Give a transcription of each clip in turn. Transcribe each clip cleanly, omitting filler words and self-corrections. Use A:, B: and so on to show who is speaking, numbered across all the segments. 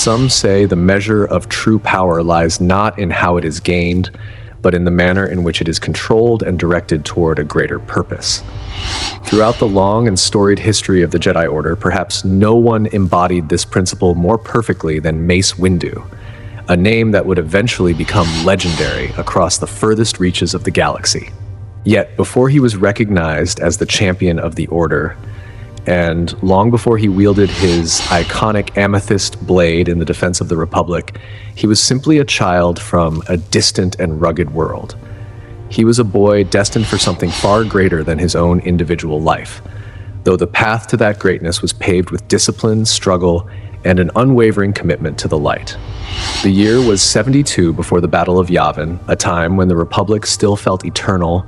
A: Some say the measure of true power lies not in how it is gained, but in the manner in which it is controlled and directed toward a greater purpose. Throughout the long and storied history of the Jedi Order, perhaps no one embodied this principle more perfectly than Mace Windu, a name that would eventually become legendary across the furthest reaches of the galaxy. Yet, before he was recognized as the champion of the Order, and long before he wielded his iconic amethyst blade in the defense of the Republic, he was simply a child from a distant and rugged world. He was a boy destined for something far greater than his own individual life, though the path to that greatness was paved with discipline, struggle, and an unwavering commitment to the light. The year was 72 before the Battle of Yavin, a time when the Republic still felt eternal,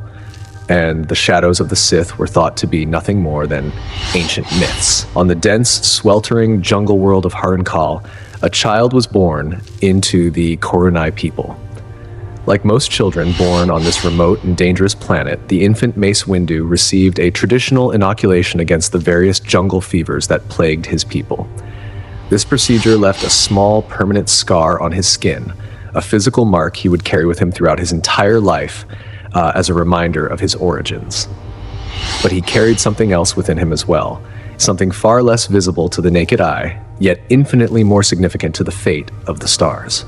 A: and the shadows of the Sith were thought to be nothing more than ancient myths. On the dense, sweltering jungle world of Harun Kal, a child was born into the Korunai people. Like most children born on this remote and dangerous planet, the infant Mace Windu received a traditional inoculation against the various jungle fevers that plagued his people. This procedure left a small, permanent scar on his skin, a physical mark he would carry with him throughout his entire life, as a reminder of his origins. But he carried something else within him as well, something far less visible to the naked eye, yet infinitely more significant to the fate of the stars.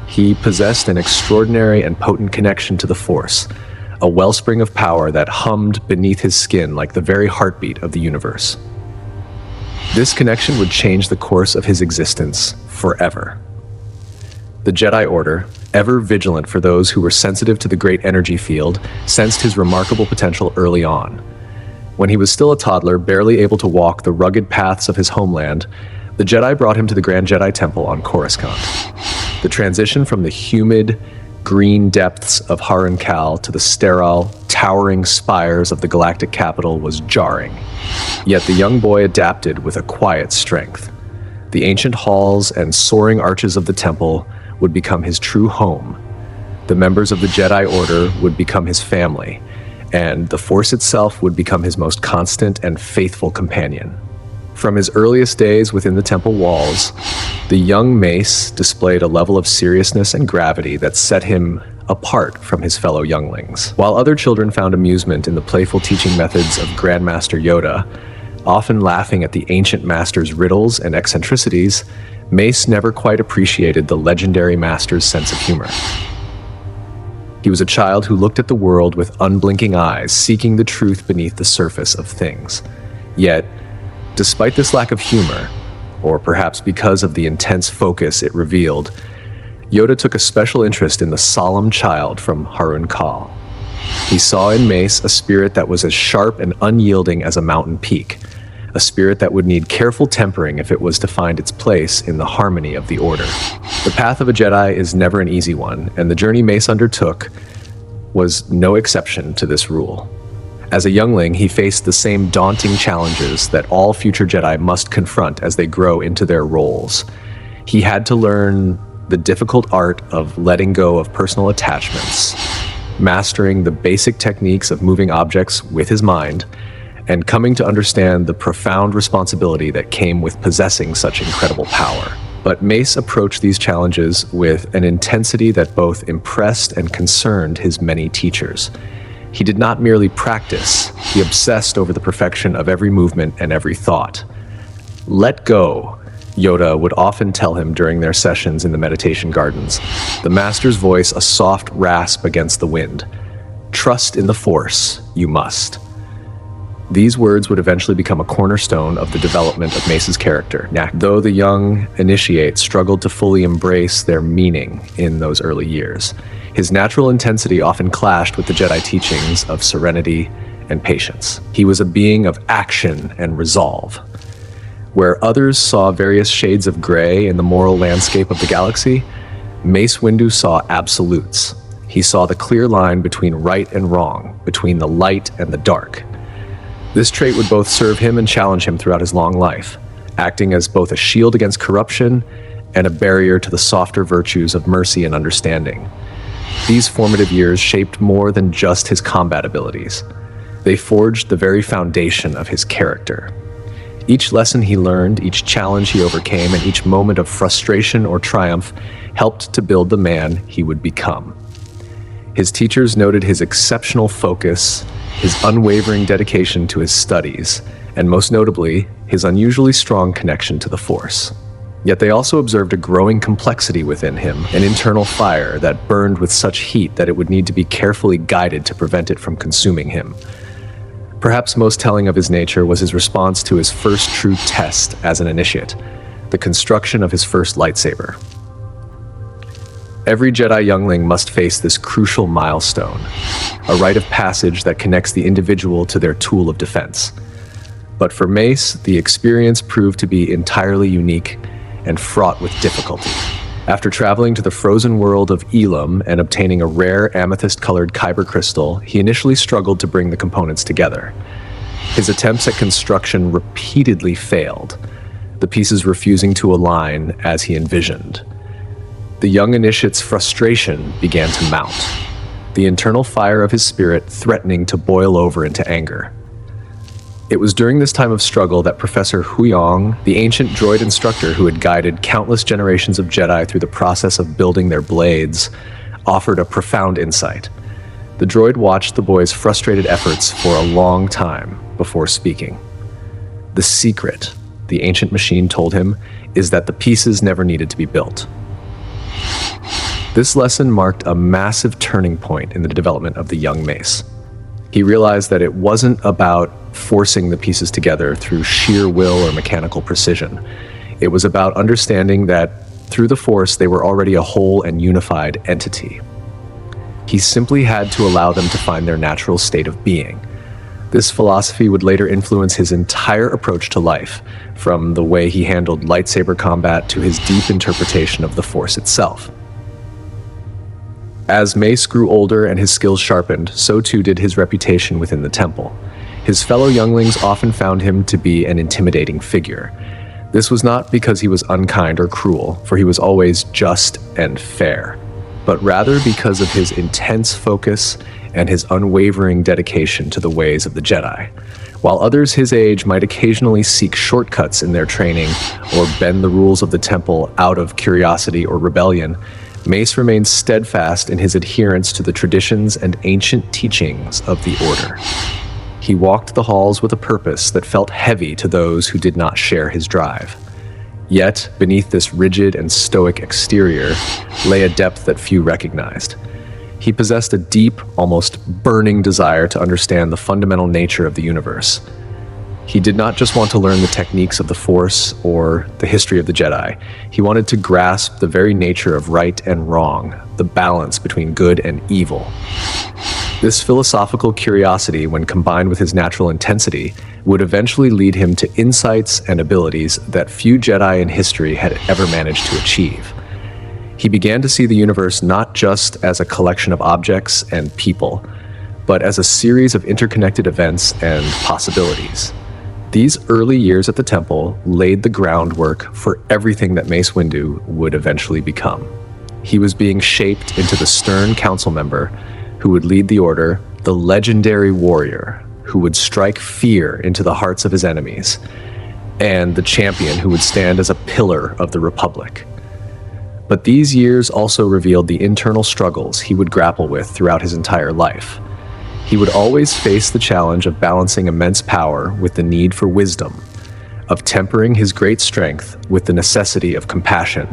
A: He possessed an extraordinary and potent connection to the Force, a wellspring of power that hummed beneath his skin like the very heartbeat of the universe. This connection would change the course of his existence forever. The Jedi Order, ever vigilant for those who were sensitive to the great energy field, sensed his remarkable potential early on. When he was still a toddler, barely able to walk the rugged paths of his homeland, the Jedi brought him to the Grand Jedi Temple on Coruscant. The transition from the humid, green depths of Harun Kal to the sterile, towering spires of the galactic capital was jarring. Yet the young boy adapted with a quiet strength. The ancient halls and soaring arches of the temple would become his true home. The members of the Jedi Order would become his family, and the Force itself would become his most constant and faithful companion. From his earliest days within the temple walls, the young Mace displayed a level of seriousness and gravity that set him apart from his fellow younglings. While other children found amusement in the playful teaching methods of Grandmaster Yoda, often laughing at the ancient master's riddles and eccentricities, Mace never quite appreciated the legendary master's sense of humor. He was a child who looked at the world with unblinking eyes, seeking the truth beneath the surface of things. Yet, despite this lack of humor, or perhaps because of the intense focus it revealed, Yoda took a special interest in the solemn child from Harun Kal. He saw in Mace a spirit that was as sharp and unyielding as a mountain peak, a spirit that would need careful tempering if it was to find its place in the harmony of the Order. The path of a Jedi is never an easy one, and the journey Mace undertook was no exception to this rule. As a youngling, he faced the same daunting challenges that all future Jedi must confront as they grow into their roles. He had to learn the difficult art of letting go of personal attachments, mastering the basic techniques of moving objects with his mind, and coming to understand the profound responsibility that came with possessing such incredible power. But Mace approached these challenges with an intensity that both impressed and concerned his many teachers. He did not merely practice, he obsessed over the perfection of every movement and every thought. "Let go," Yoda would often tell him during their sessions in the meditation gardens, the master's voice a soft rasp against the wind. "Trust in the Force, you must." These words would eventually become a cornerstone of the development of Mace's character, though the young initiate struggled to fully embrace their meaning in those early years. His natural intensity often clashed with the Jedi teachings of serenity and patience. He was a being of action and resolve. Where others saw various shades of gray in the moral landscape of the galaxy, Mace Windu saw absolutes. He saw the clear line between right and wrong, between the light and the dark. This trait would both serve him and challenge him throughout his long life, acting as both a shield against corruption and a barrier to the softer virtues of mercy and understanding. These formative years shaped more than just his combat abilities. They forged the very foundation of his character. Each lesson he learned, each challenge he overcame, and each moment of frustration or triumph helped to build the man he would become. His teachers noted his exceptional focus, his unwavering dedication to his studies, and most notably, his unusually strong connection to the Force. Yet they also observed a growing complexity within him, an internal fire that burned with such heat that it would need to be carefully guided to prevent it from consuming him. Perhaps most telling of his nature was his response to his first true test as an initiate, the construction of his first lightsaber. Every Jedi youngling must face this crucial milestone, a rite of passage that connects the individual to their tool of defense. But for Mace, the experience proved to be entirely unique and fraught with difficulty. After traveling to the frozen world of Elam and obtaining a rare amethyst-colored kyber crystal, he initially struggled to bring the components together. His attempts at construction repeatedly failed, the pieces refusing to align as he envisioned. The young initiate's frustration began to mount, the internal fire of his spirit threatening to boil over into anger. It was during this time of struggle that Professor Huyong, the ancient droid instructor who had guided countless generations of Jedi through the process of building their blades, offered a profound insight. The droid watched the boy's frustrated efforts for a long time before speaking. The secret, the ancient machine told him, is that the pieces never needed to be built. This lesson marked a massive turning point in the development of the young Mace. He realized that it wasn't about forcing the pieces together through sheer will or mechanical precision. It was about understanding that through the Force they were already a whole and unified entity. He simply had to allow them to find their natural state of being. This philosophy would later influence his entire approach to life, from the way he handled lightsaber combat to his deep interpretation of the Force itself. As Mace grew older and his skills sharpened, so too did his reputation within the temple. His fellow younglings often found him to be an intimidating figure. This was not because he was unkind or cruel, for he was always just and fair, but rather because of his intense focus and his unwavering dedication to the ways of the Jedi. While others his age might occasionally seek shortcuts in their training or bend the rules of the temple out of curiosity or rebellion, Mace remained steadfast in his adherence to the traditions and ancient teachings of the Order. He walked the halls with a purpose that felt heavy to those who did not share his drive. Yet, beneath this rigid and stoic exterior lay a depth that few recognized. He possessed a deep, almost burning desire to understand the fundamental nature of the universe. He did not just want to learn the techniques of the Force or the history of the Jedi. He wanted to grasp the very nature of right and wrong, the balance between good and evil. This philosophical curiosity, when combined with his natural intensity, would eventually lead him to insights and abilities that few Jedi in history had ever managed to achieve. He began to see the universe not just as a collection of objects and people, but as a series of interconnected events and possibilities. These early years at the temple laid the groundwork for everything that Mace Windu would eventually become. He was being shaped into the stern council member who would lead the Order, the legendary warrior who would strike fear into the hearts of his enemies, and the champion who would stand as a pillar of the Republic. But these years also revealed the internal struggles he would grapple with throughout his entire life. He would always face the challenge of balancing immense power with the need for wisdom, of tempering his great strength with the necessity of compassion,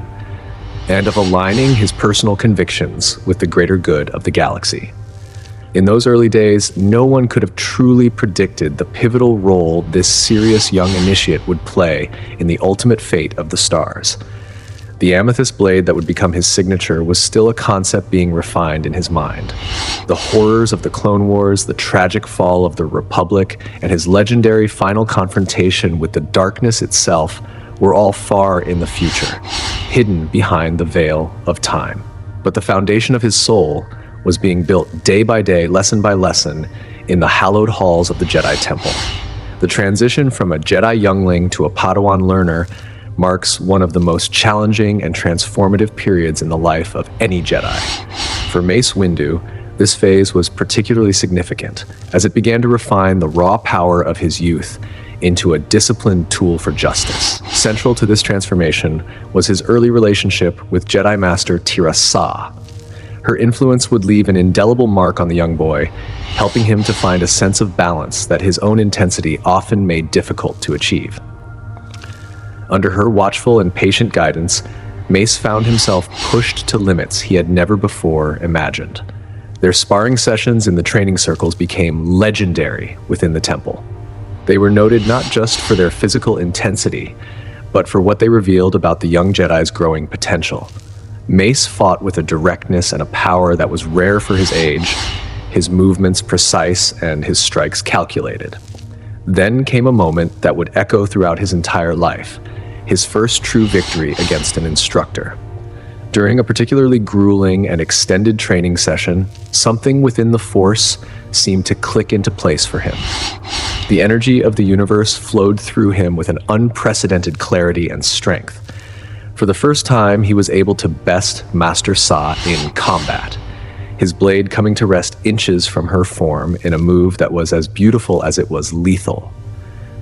A: and of aligning his personal convictions with the greater good of the galaxy. In those early days, no one could have truly predicted the pivotal role this serious young initiate would play in the ultimate fate of the stars. The amethyst blade that would become his signature was still a concept being refined in his mind. The horrors of the Clone Wars, the tragic fall of the Republic, and his legendary final confrontation with the darkness itself were all far in the future, hidden behind the veil of time. But the foundation of his soul was being built day by day, lesson by lesson, in the hallowed halls of the Jedi Temple. The transition from a Jedi youngling to a Padawan learner marks one of the most challenging and transformative periods in the life of any Jedi. For Mace Windu, this phase was particularly significant, as it began to refine the raw power of his youth into a disciplined tool for justice. Central to this transformation was his early relationship with Jedi Master Tira Sa. Her influence would leave an indelible mark on the young boy, helping him to find a sense of balance that his own intensity often made difficult to achieve. Under her watchful and patient guidance, Mace found himself pushed to limits he had never before imagined. Their sparring sessions in the training circles became legendary within the temple. They were noted not just for their physical intensity, but for what they revealed about the young Jedi's growing potential. Mace fought with a directness and a power that was rare for his age, his movements precise and his strikes calculated. Then came a moment that would echo throughout his entire life, his first true victory against an instructor. During a particularly grueling and extended training session, something within the Force seemed to click into place for him. The energy of the universe flowed through him with an unprecedented clarity and strength. For the first time, he was able to best Master Sa in combat, his blade coming to rest inches from her form in a move that was as beautiful as it was lethal.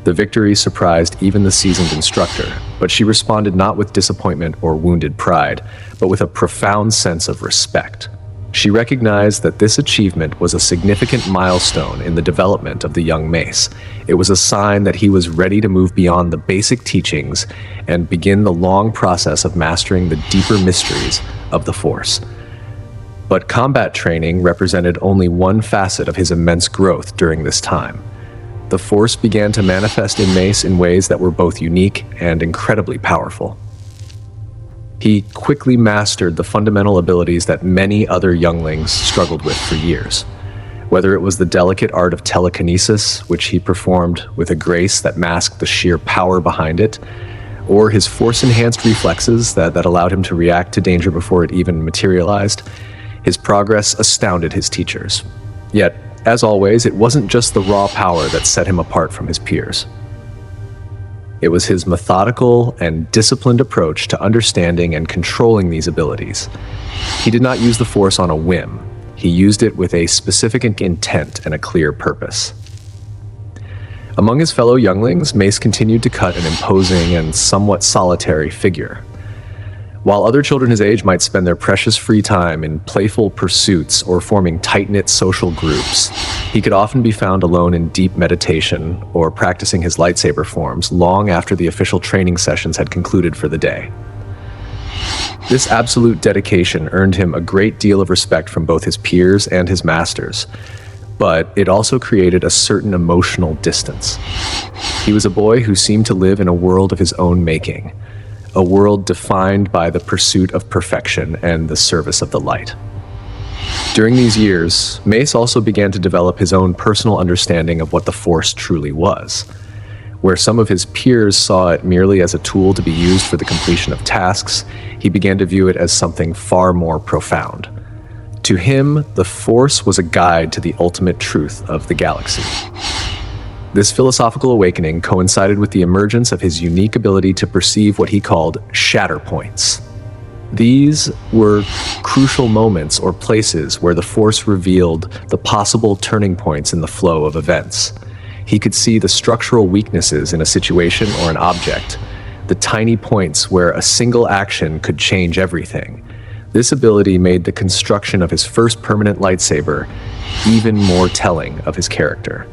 A: The victory surprised even the seasoned instructor, but she responded not with disappointment or wounded pride, but with a profound sense of respect. She recognized that this achievement was a significant milestone in the development of the young Mace. It was a sign that he was ready to move beyond the basic teachings and begin the long process of mastering the deeper mysteries of the Force. But combat training represented only one facet of his immense growth during this time. The Force began to manifest in Mace in ways that were both unique and incredibly powerful. He quickly mastered the fundamental abilities that many other younglings struggled with for years. Whether it was the delicate art of telekinesis, which he performed with a grace that masked the sheer power behind it, or his Force-enhanced reflexes that allowed him to react to danger before it even materialized, his progress astounded his teachers. Yet, as always, it wasn't just the raw power that set him apart from his peers. It was his methodical and disciplined approach to understanding and controlling these abilities. He did not use the Force on a whim. He used it with a specific intent and a clear purpose. Among his fellow younglings, Mace continued to cut an imposing and somewhat solitary figure. While other children his age might spend their precious free time in playful pursuits or forming tight-knit social groups, he could often be found alone in deep meditation or practicing his lightsaber forms long after the official training sessions had concluded for the day. This absolute dedication earned him a great deal of respect from both his peers and his masters, but it also created a certain emotional distance. He was a boy who seemed to live in a world of his own making, a world defined by the pursuit of perfection and the service of the light. During these years, Mace also began to develop his own personal understanding of what the Force truly was. Where some of his peers saw it merely as a tool to be used for the completion of tasks, he began to view it as something far more profound. To him, the Force was a guide to the ultimate truth of the galaxy. This philosophical awakening coincided with the emergence of his unique ability to perceive what he called shatter points. These were crucial moments or places where the Force revealed the possible turning points in the flow of events. He could see the structural weaknesses in a situation or an object, the tiny points where a single action could change everything. This ability made the construction of his first permanent lightsaber even more telling of his character.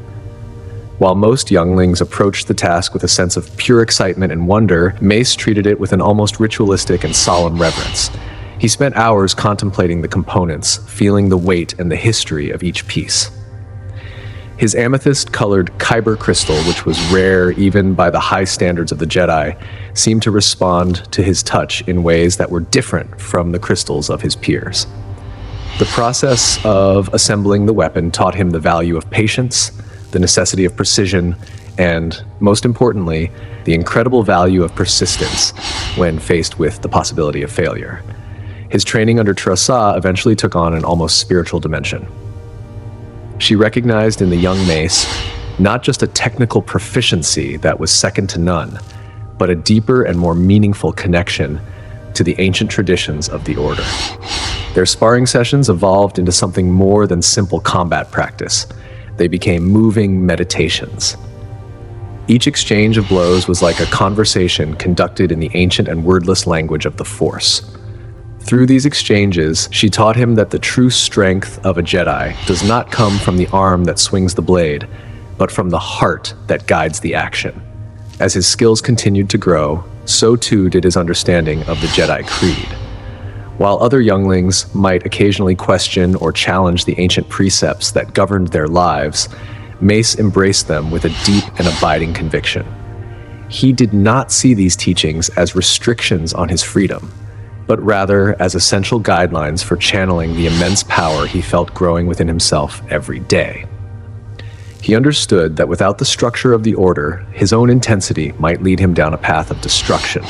A: While most younglings approached the task with a sense of pure excitement and wonder, Mace treated it with an almost ritualistic and solemn reverence. He spent hours contemplating the components, feeling the weight and the history of each piece. His amethyst-colored kyber crystal, which was rare even by the high standards of the Jedi, seemed to respond to his touch in ways that were different from the crystals of his peers. The process of assembling the weapon taught him the value of patience, the necessity of precision, and, most importantly, the incredible value of persistence when faced with the possibility of failure. His training under Tira Sa eventually took on an almost spiritual dimension. She recognized in the young Mace not just a technical proficiency that was second to none, but a deeper and more meaningful connection to the ancient traditions of the Order. Their sparring sessions evolved into something more than simple combat practice. They became moving meditations. Each exchange of blows was like a conversation conducted in the ancient and wordless language of the Force. Through these exchanges, she taught him that the true strength of a Jedi does not come from the arm that swings the blade, but from the heart that guides the action. As his skills continued to grow, so too did his understanding of the Jedi Creed. While other younglings might occasionally question or challenge the ancient precepts that governed their lives, Mace embraced them with a deep and abiding conviction. He did not see these teachings as restrictions on his freedom, but rather as essential guidelines for channeling the immense power he felt growing within himself every day. He understood that without the structure of the Order, his own intensity might lead him down a path of destruction.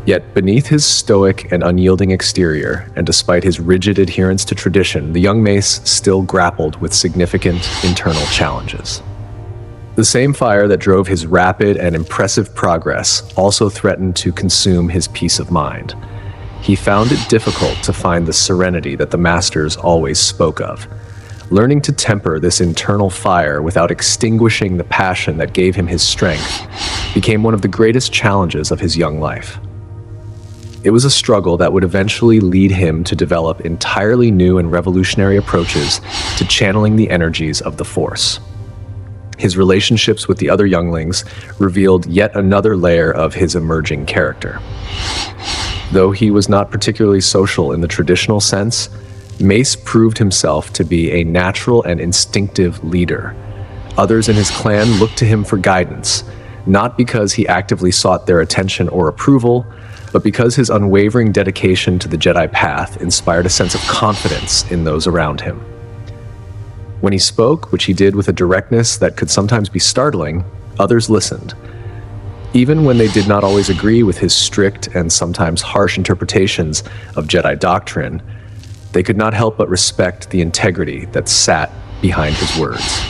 A: Yet beneath his stoic and unyielding exterior, and despite his rigid adherence to tradition, the young Mace still grappled with significant internal challenges. The same fire that drove his rapid and impressive progress also threatened to consume his peace of mind. He found it difficult to find the serenity that the Masters always spoke of. Learning to temper this internal fire without extinguishing the passion that gave him his strength became one of the greatest challenges of his young life. It was a struggle that would eventually lead him to develop entirely new and revolutionary approaches to channeling the energies of the Force. His relationships with the other younglings revealed yet another layer of his emerging character. Though he was not particularly social in the traditional sense, Mace proved himself to be a natural and instinctive leader. Others in his clan looked to him for guidance, not because he actively sought their attention or approval, but because his unwavering dedication to the Jedi path inspired a sense of confidence in those around him. When he spoke, which he did with a directness that could sometimes be startling, others listened. Even when they did not always agree with his strict and sometimes harsh interpretations of Jedi doctrine, they could not help but respect the integrity that sat behind his words.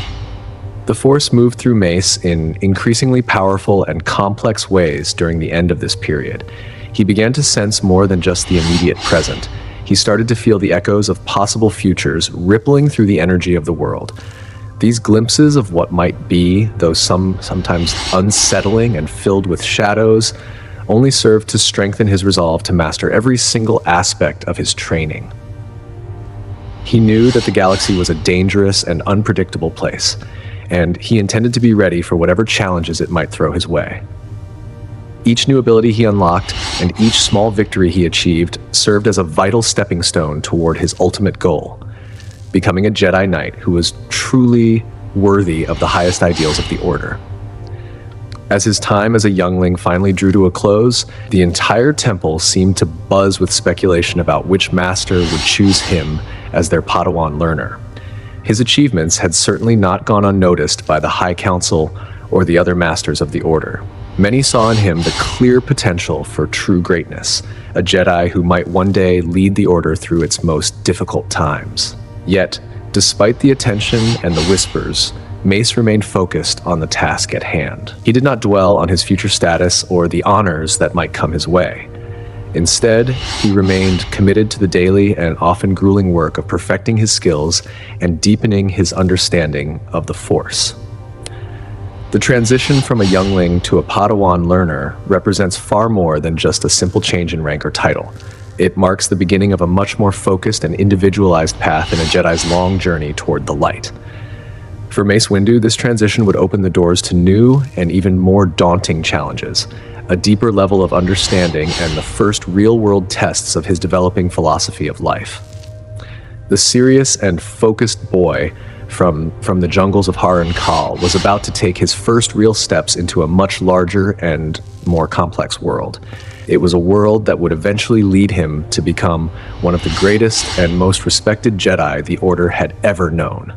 A: The Force moved through Mace in increasingly powerful and complex ways during the end of this period. He began to sense more than just the immediate present. He started to feel the echoes of possible futures rippling through the energy of the world. These glimpses of what might be, though sometimes unsettling and filled with shadows, only served to strengthen his resolve to master every single aspect of his training. He knew that the galaxy was a dangerous and unpredictable place, and he intended to be ready for whatever challenges it might throw his way. Each new ability he unlocked and each small victory he achieved served as a vital stepping stone toward his ultimate goal, becoming a Jedi Knight who was truly worthy of the highest ideals of the Order. As his time as a youngling finally drew to a close, the entire temple seemed to buzz with speculation about which master would choose him as their Padawan learner. His achievements had certainly not gone unnoticed by the High Council or the other masters of the Order. Many saw in him the clear potential for true greatness, a Jedi who might one day lead the Order through its most difficult times. Yet, despite the attention and the whispers, Mace remained focused on the task at hand. He did not dwell on his future status or the honors that might come his way. Instead, he remained committed to the daily and often grueling work of perfecting his skills and deepening his understanding of the Force. The transition from a youngling to a Padawan learner represents far more than just a simple change in rank or title. It marks the beginning of a much more focused and individualized path in a Jedi's long journey toward the light. For Mace Windu, this transition would open the doors to new and even more daunting challenges, a deeper level of understanding, and the first real-world tests of his developing philosophy of life. The serious and focused boy from the jungles of Haran Kal was about to take his first real steps into a much larger and more complex world. It was a world that would eventually lead him to become one of the greatest and most respected Jedi the Order had ever known.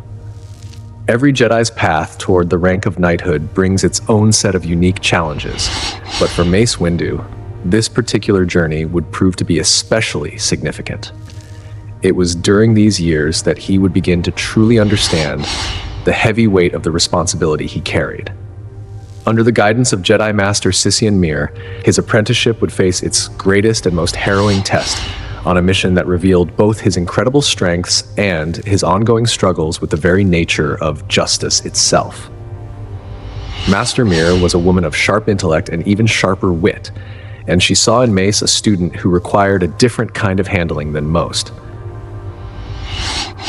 A: Every Jedi's path toward the rank of knighthood brings its own set of unique challenges, but for Mace Windu, this particular journey would prove to be especially significant. It was during these years that he would begin to truly understand the heavy weight of the responsibility he carried. Under the guidance of Jedi Master Sissian Mir, his apprenticeship would face its greatest and most harrowing test on a mission that revealed both his incredible strengths and his ongoing struggles with the very nature of justice itself. Master Mir was a woman of sharp intellect and even sharper wit, and she saw in Mace a student who required a different kind of handling than most.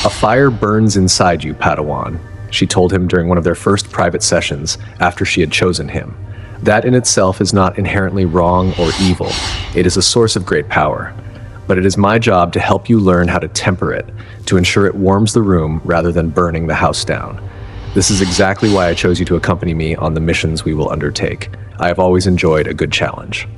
A: "A fire burns inside you, Padawan," she told him during one of their first private sessions after she had chosen him. "That in itself is not inherently wrong or evil. It is a source of great power. But it is my job to help you learn how to temper it, to ensure it warms the room rather than burning the house down. This is exactly why I chose you to accompany me on the missions we will undertake. I have always enjoyed a good challenge."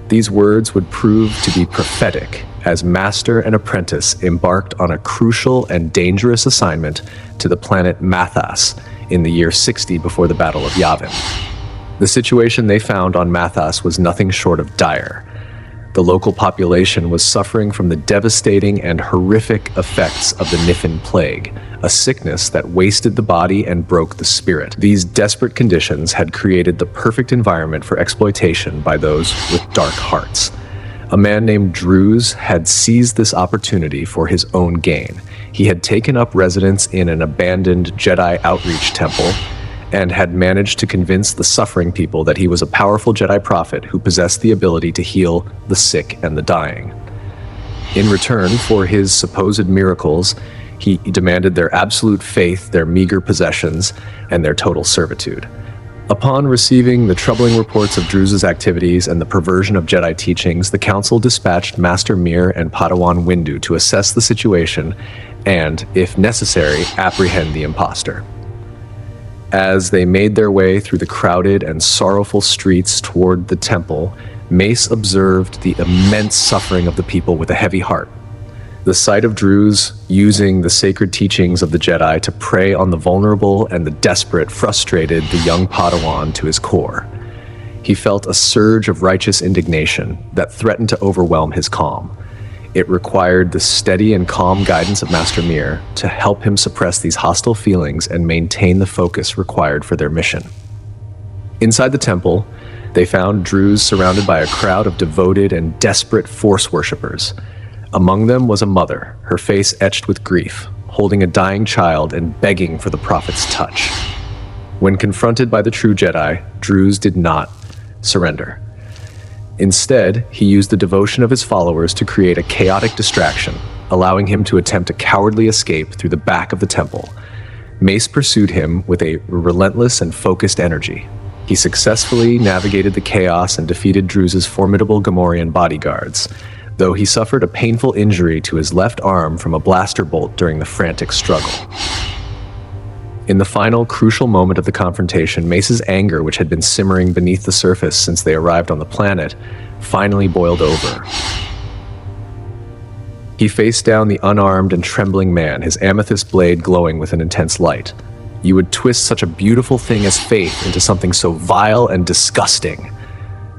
A: These words would prove to be prophetic as master and apprentice embarked on a crucial and dangerous assignment to the planet Mathas in the year 60 before the Battle of Yavin. The situation they found on Mathas was nothing short of dire. The local population was suffering from the devastating and horrific effects of the Niffin Plague, a sickness that wasted the body and broke the spirit. These desperate conditions had created the perfect environment for exploitation by those with dark hearts. A man named Druz had seized this opportunity for his own gain. He had taken up residence in an abandoned Jedi outreach temple and had managed to convince the suffering people that he was a powerful Jedi prophet who possessed the ability to heal the sick and the dying. In return for his supposed miracles, he demanded their absolute faith, their meager possessions, and their total servitude. Upon receiving the troubling reports of Druz's activities and the perversion of Jedi teachings, the Council dispatched Master Mir and Padawan Windu to assess the situation and, if necessary, apprehend the impostor. As they made their way through the crowded and sorrowful streets toward the temple, Mace observed the immense suffering of the people with a heavy heart. The sight of Druz using the sacred teachings of the Jedi to prey on the vulnerable and the desperate frustrated the young Padawan to his core. He felt a surge of righteous indignation that threatened to overwhelm his calm. It required the steady and calm guidance of Master Mir to help him suppress these hostile feelings and maintain the focus required for their mission. Inside the temple, they found Druz surrounded by a crowd of devoted and desperate Force worshippers. Among them was a mother, her face etched with grief, holding a dying child and begging for the Prophet's touch. When confronted by the true Jedi, Druz did not surrender. Instead, he used the devotion of his followers to create a chaotic distraction, allowing him to attempt a cowardly escape through the back of the temple. Mace pursued him with a relentless and focused energy. He successfully navigated the chaos and defeated Druz's formidable Gamorrean bodyguards, though he suffered a painful injury to his left arm from a blaster bolt during the frantic struggle. In the final, crucial moment of the confrontation, Mace's anger, which had been simmering beneath the surface since they arrived on the planet, finally boiled over. He faced down the unarmed and trembling man, his amethyst blade glowing with an intense light. "You would twist such a beautiful thing as faith into something so vile and disgusting,"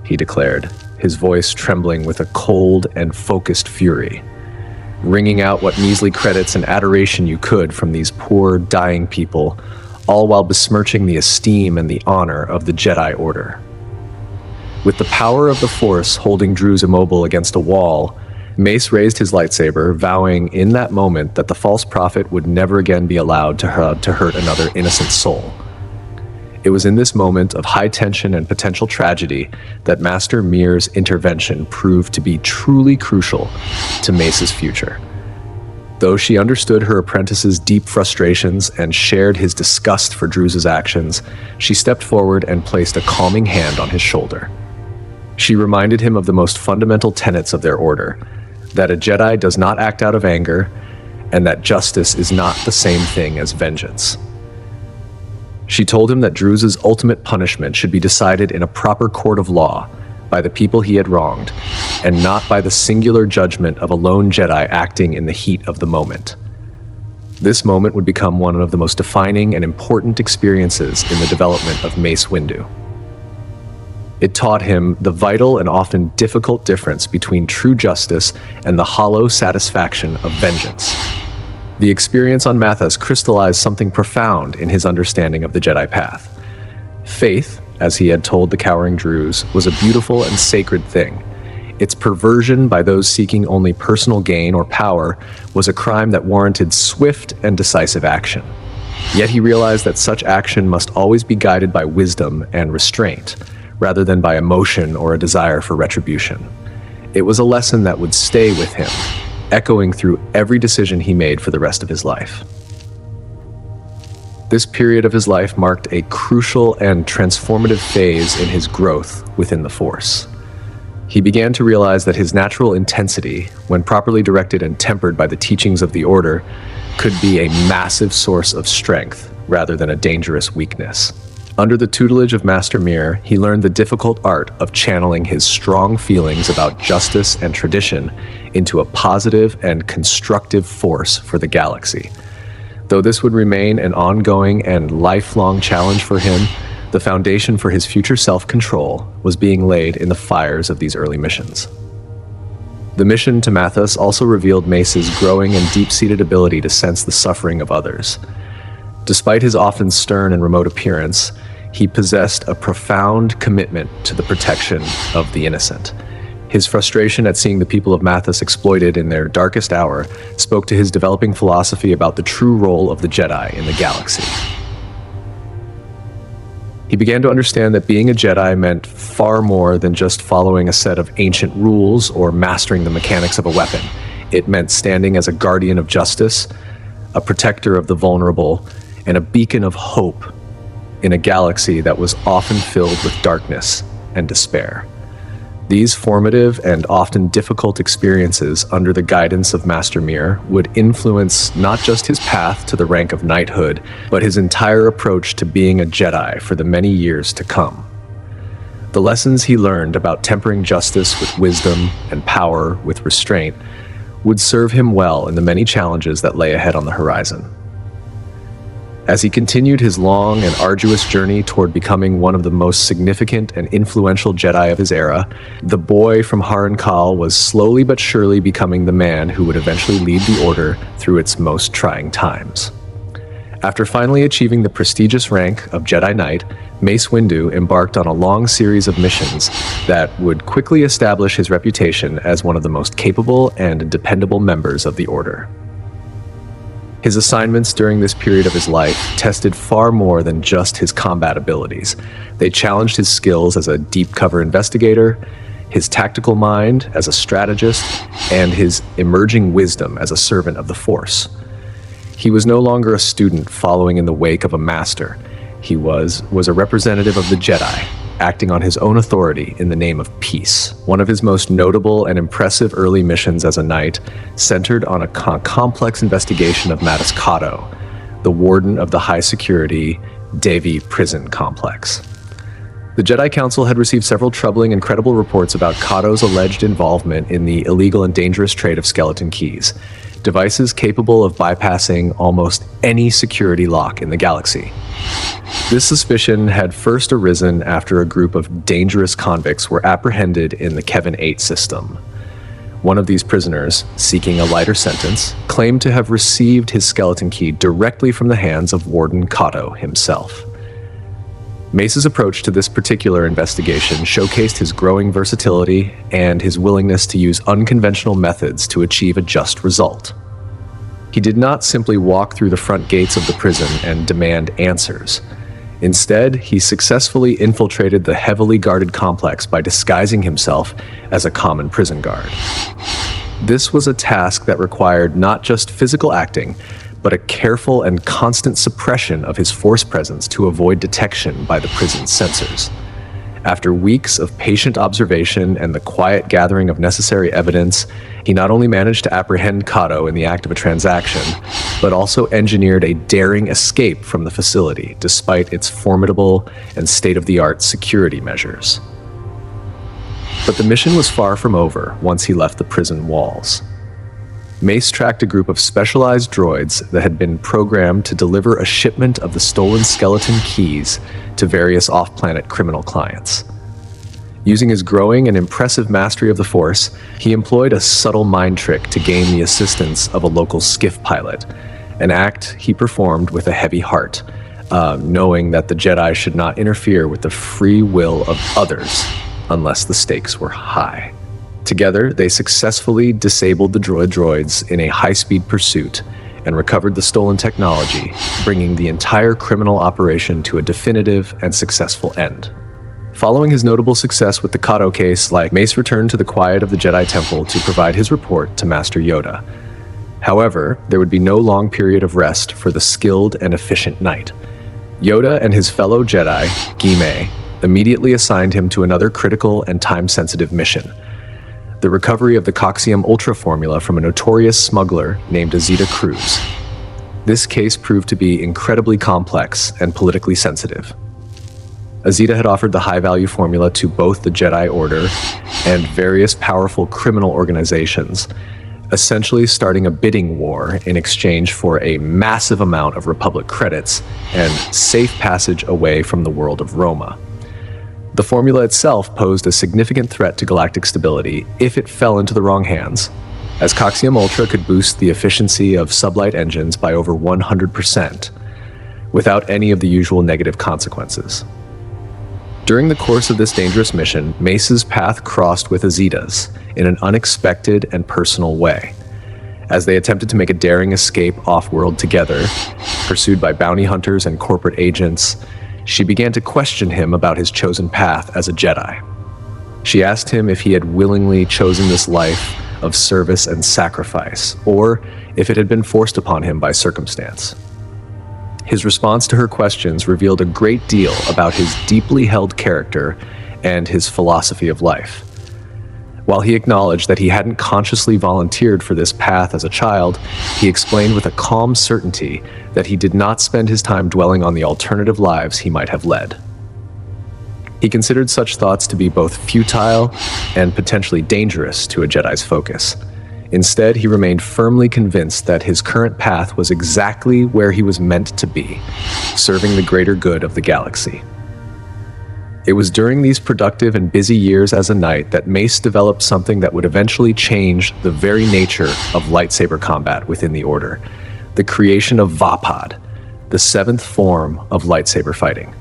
A: he declared, his voice trembling with a cold and focused fury, wringing out what measly credits and adoration you could from these poor, dying people, all while besmirching the esteem and the honor of the Jedi Order. With the power of the Force holding Druz immobile against a wall, Mace raised his lightsaber, vowing in that moment that the false prophet would never again be allowed to hurt another innocent soul. It was in this moment of high tension and potential tragedy that Master Mir's intervention proved to be truly crucial to Mace's future. Though she understood her apprentice's deep frustrations and shared his disgust for Druz's actions, she stepped forward and placed a calming hand on his shoulder. She reminded him of the most fundamental tenets of their order, that a Jedi does not act out of anger, and that justice is not the same thing as vengeance. She told him that Druz's ultimate punishment should be decided in a proper court of law by the people he had wronged, and not by the singular judgment of a lone Jedi acting in the heat of the moment. This moment would become one of the most defining and important experiences in the development of Mace Windu. It taught him the vital and often difficult difference between true justice and the hollow satisfaction of vengeance. The experience on Mathas crystallized something profound in his understanding of the Jedi path. Faith, as he had told the cowering Druz, was a beautiful and sacred thing. Its perversion by those seeking only personal gain or power was a crime that warranted swift and decisive action. Yet he realized that such action must always be guided by wisdom and restraint, rather than by emotion or a desire for retribution. It was a lesson that would stay with him, echoing through every decision he made for the rest of his life. This period of his life marked a crucial and transformative phase in his growth within the Force. He began to realize that his natural intensity, when properly directed and tempered by the teachings of the Order, could be a massive source of strength rather than a dangerous weakness. Under the tutelage of Master Mir, he learned the difficult art of channeling his strong feelings about justice and tradition into a positive and constructive force for the galaxy. Though this would remain an ongoing and lifelong challenge for him, the foundation for his future self-control was being laid in the fires of these early missions. The mission to Mathas also revealed Mace's growing and deep-seated ability to sense the suffering of others. Despite his often stern and remote appearance, he possessed a profound commitment to the protection of the innocent. His frustration at seeing the people of Mathas exploited in their darkest hour spoke to his developing philosophy about the true role of the Jedi in the galaxy. He began to understand that being a Jedi meant far more than just following a set of ancient rules or mastering the mechanics of a weapon. It meant standing as a guardian of justice, a protector of the vulnerable, and a beacon of hope in a galaxy that was often filled with darkness and despair. These formative and often difficult experiences under the guidance of Master Mir would influence not just his path to the rank of knighthood, but his entire approach to being a Jedi for the many years to come. The lessons he learned about tempering justice with wisdom and power with restraint would serve him well in the many challenges that lay ahead on the horizon. As he continued his long and arduous journey toward becoming one of the most significant and influential Jedi of his era, the boy from Haran Kal was slowly but surely becoming the man who would eventually lead the Order through its most trying times. After finally achieving the prestigious rank of Jedi Knight, Mace Windu embarked on a long series of missions that would quickly establish his reputation as one of the most capable and dependable members of the Order. His assignments during this period of his life tested far more than just his combat abilities. They challenged his skills as a deep cover investigator, his tactical mind as a strategist, and his emerging wisdom as a servant of the Force. He was no longer a student following in the wake of a master. He was a representative of the Jedi, acting on his own authority in the name of peace. One of his most notable and impressive early missions as a knight centered on a complex investigation of Matis Cato, the warden of the high-security Devi prison complex. The Jedi Council had received several troubling and credible reports about Cato's alleged involvement in the illegal and dangerous trade of skeleton keys, devices capable of bypassing almost any security lock in the galaxy. This suspicion had first arisen after a group of dangerous convicts were apprehended in the Kevin 8 system. One of these prisoners, seeking a lighter sentence, claimed to have received his skeleton key directly from the hands of Warden Cato himself. Mace's approach to this particular investigation showcased his growing versatility and his willingness to use unconventional methods to achieve a just result. He did not simply walk through the front gates of the prison and demand answers. Instead, he successfully infiltrated the heavily guarded complex by disguising himself as a common prison guard. This was a task that required not just physical acting, but a careful and constant suppression of his Force presence to avoid detection by the prison's sensors. After weeks of patient observation and the quiet gathering of necessary evidence, he not only managed to apprehend Cato in the act of a transaction, but also engineered a daring escape from the facility, despite its formidable and state-of-the-art security measures. But the mission was far from over once he left the prison walls. Mace tracked a group of specialized droids that had been programmed to deliver a shipment of the stolen skeleton keys to various off-planet criminal clients. Using his growing and impressive mastery of the Force, he employed a subtle mind trick to gain the assistance of a local skiff pilot, an act he performed with a heavy heart, knowing that the Jedi should not interfere with the free will of others unless the stakes were high. Together, they successfully disabled the droids in a high-speed pursuit and recovered the stolen technology, bringing the entire criminal operation to a definitive and successful end. Following his notable success with the Kato case, Mace returned to the quiet of the Jedi Temple to provide his report to Master Yoda. However, there would be no long period of rest for the skilled and efficient knight. Yoda and his fellow Jedi, Gime, immediately assigned him to another critical and time-sensitive mission: the recovery of the Coxium Ultra formula from a notorious smuggler named Azita Cruz. This case proved to be incredibly complex and politically sensitive. Azita had offered the high-value formula to both the Jedi Order and various powerful criminal organizations, essentially starting a bidding war in exchange for a massive amount of Republic credits and safe passage away from the world of Roma. The formula itself posed a significant threat to galactic stability if it fell into the wrong hands, as Coxium Ultra could boost the efficiency of sublight engines by over 100%, without any of the usual negative consequences. During the course of this dangerous mission, Mace's path crossed with Azita's in an unexpected and personal way. As they attempted to make a daring escape off-world together, pursued by bounty hunters and corporate agents, she began to question him about his chosen path as a Jedi. She asked him if he had willingly chosen this life of service and sacrifice, or if it had been forced upon him by circumstance. His response to her questions revealed a great deal about his deeply held character and his philosophy of life. While he acknowledged that he hadn't consciously volunteered for this path as a child, he explained with a calm certainty that he did not spend his time dwelling on the alternative lives he might have led. He considered such thoughts to be both futile and potentially dangerous to a Jedi's focus. Instead, he remained firmly convinced that his current path was exactly where he was meant to be, serving the greater good of the galaxy. It was during these productive and busy years as a knight that Mace developed something that would eventually change the very nature of lightsaber combat within the Order: the creation of Vapad, the seventh form of lightsaber fighting.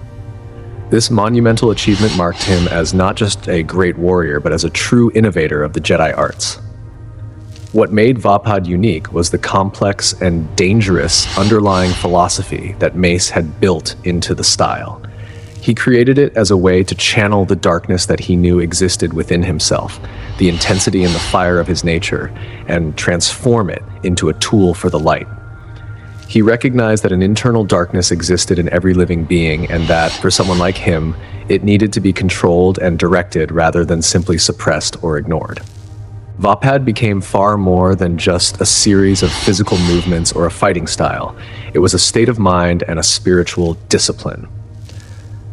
A: This monumental achievement marked him as not just a great warrior, but as a true innovator of the Jedi arts. What made Vapad unique was the complex and dangerous underlying philosophy that Mace had built into the style. He created it as a way to channel the darkness that he knew existed within himself, the intensity and the fire of his nature, and transform it into a tool for the light. He recognized that an internal darkness existed in every living being, and that, for someone like him, it needed to be controlled and directed rather than simply suppressed or ignored. Vapad became far more than just a series of physical movements or a fighting style. It was a state of mind and a spiritual discipline.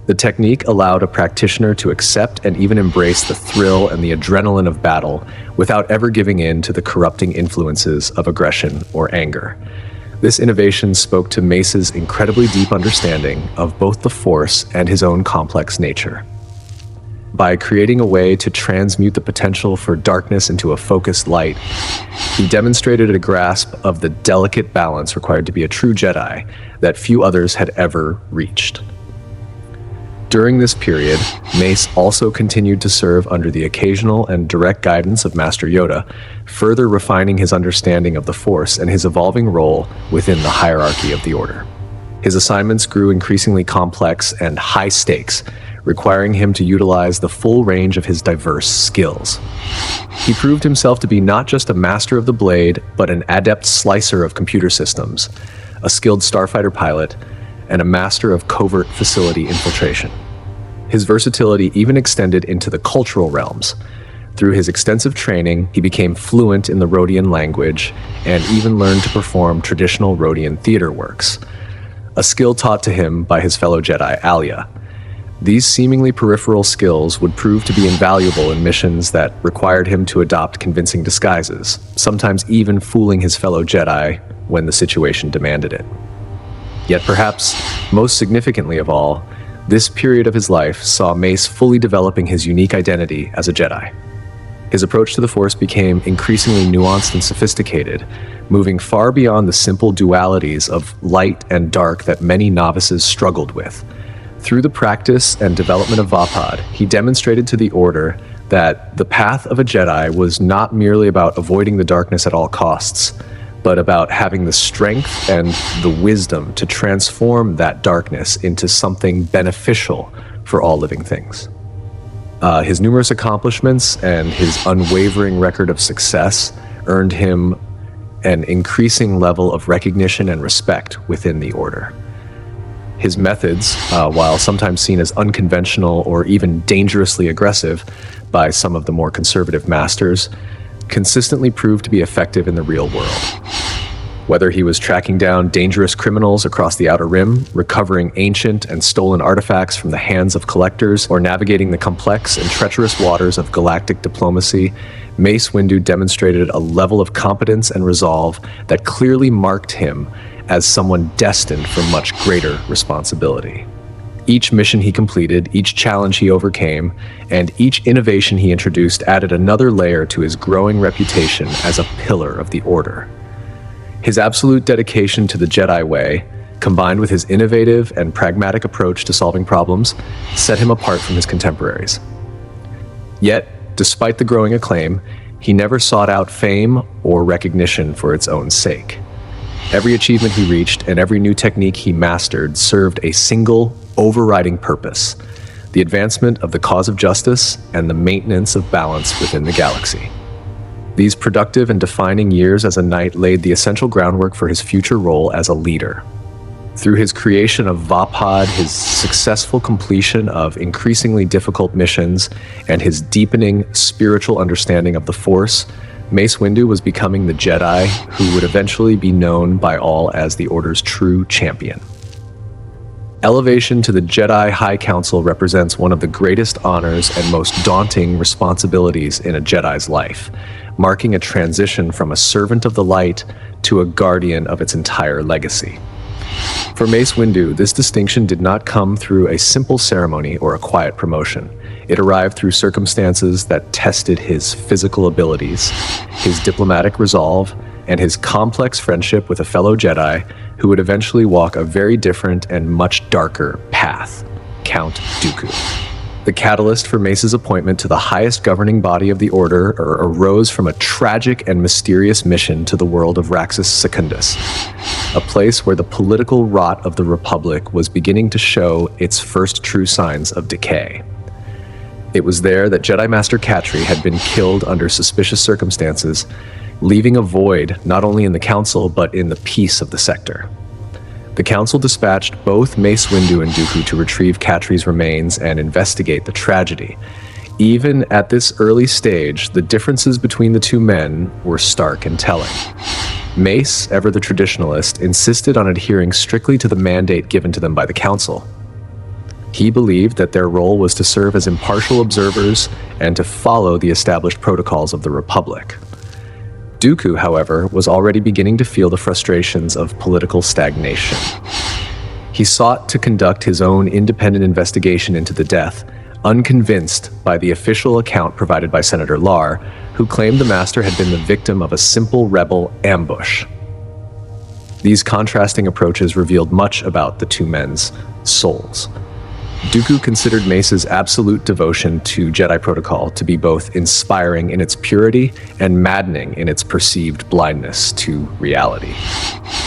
A: The technique allowed a practitioner to accept and even embrace the thrill and the adrenaline of battle without ever giving in to the corrupting influences of aggression or anger. This innovation spoke to Mace's incredibly deep understanding of both the Force and his own complex nature. By creating a way to transmute the potential for darkness into a focused light, he demonstrated a grasp of the delicate balance required to be a true Jedi that few others had ever reached. During this period, Mace also continued to serve under the occasional and direct guidance of Master Yoda, further refining his understanding of the Force and his evolving role within the hierarchy of the Order. His assignments grew increasingly complex and high stakes, requiring him to utilize the full range of his diverse skills. He proved himself to be not just a master of the blade, but an adept slicer of computer systems, a skilled starfighter pilot, and a master of covert facility infiltration. His versatility even extended into the cultural realms. Through his extensive training, he became fluent in the Rhodian language and even learned to perform traditional Rhodian theater works, a skill taught to him by his fellow Jedi, Alia. These seemingly peripheral skills would prove to be invaluable in missions that required him to adopt convincing disguises, sometimes even fooling his fellow Jedi when the situation demanded it. Yet perhaps most significantly of all, this period of his life saw Mace fully developing his unique identity as a Jedi. His approach to the Force became increasingly nuanced and sophisticated, moving far beyond the simple dualities of light and dark that many novices struggled with. Through the practice and development of Vapad, he demonstrated to the Order that the path of a Jedi was not merely about avoiding the darkness at all costs, but about having the strength and the wisdom to transform that darkness into something beneficial for all living things. His numerous accomplishments and his unwavering record of success earned him an increasing level of recognition and respect within the Order. His methods, while sometimes seen as unconventional or even dangerously aggressive by some of the more conservative masters, consistently proved to be effective in the real world. Whether he was tracking down dangerous criminals across the Outer Rim, recovering ancient and stolen artifacts from the hands of collectors, or navigating the complex and treacherous waters of galactic diplomacy, Mace Windu demonstrated a level of competence and resolve that clearly marked him as someone destined for much greater responsibility. Each mission he completed, each challenge he overcame, and each innovation he introduced added another layer to his growing reputation as a pillar of the Order. His absolute dedication to the Jedi way, combined with his innovative and pragmatic approach to solving problems, set him apart from his contemporaries. Yet, despite the growing acclaim, he never sought out fame or recognition for its own sake. Every achievement he reached and every new technique he mastered served a single, overriding purpose: the advancement of the cause of justice and the maintenance of balance within the galaxy. These productive and defining years as a knight laid the essential groundwork for his future role as a leader. Through his creation of Vapod, his successful completion of increasingly difficult missions, and his deepening spiritual understanding of the Force, Mace Windu was becoming the Jedi who would eventually be known by all as the Order's true champion. Elevation to the Jedi High Council represents one of the greatest honors and most daunting responsibilities in a Jedi's life, marking a transition from a servant of the light to a guardian of its entire legacy. For Mace Windu, this distinction did not come through a simple ceremony or a quiet promotion. It arrived through circumstances that tested his physical abilities, his diplomatic resolve, and his complex friendship with a fellow Jedi who would eventually walk a very different and much darker path: Count Dooku. The catalyst for Mace's appointment to the highest governing body of the Order arose from a tragic and mysterious mission to the world of Raxus Secundus, a place where the political rot of the Republic was beginning to show its first true signs of decay. It was there that Jedi Master Katri had been killed under suspicious circumstances, leaving a void not only in the Council but in the peace of the sector. The Council dispatched both Mace Windu and Dooku to retrieve Katri's remains and investigate the tragedy. Even at this early stage, the differences between the two men were stark and telling. Mace, ever the traditionalist, insisted on adhering strictly to the mandate given to them by the Council. He believed that their role was to serve as impartial observers and to follow the established protocols of the Republic. Dooku, however, was already beginning to feel the frustrations of political stagnation. He sought to conduct his own independent investigation into the death, unconvinced by the official account provided by Senator Lar, who claimed the Master had been the victim of a simple rebel ambush. These contrasting approaches revealed much about the two men's souls. Dooku considered Mace's absolute devotion to Jedi protocol to be both inspiring in its purity and maddening in its perceived blindness to reality.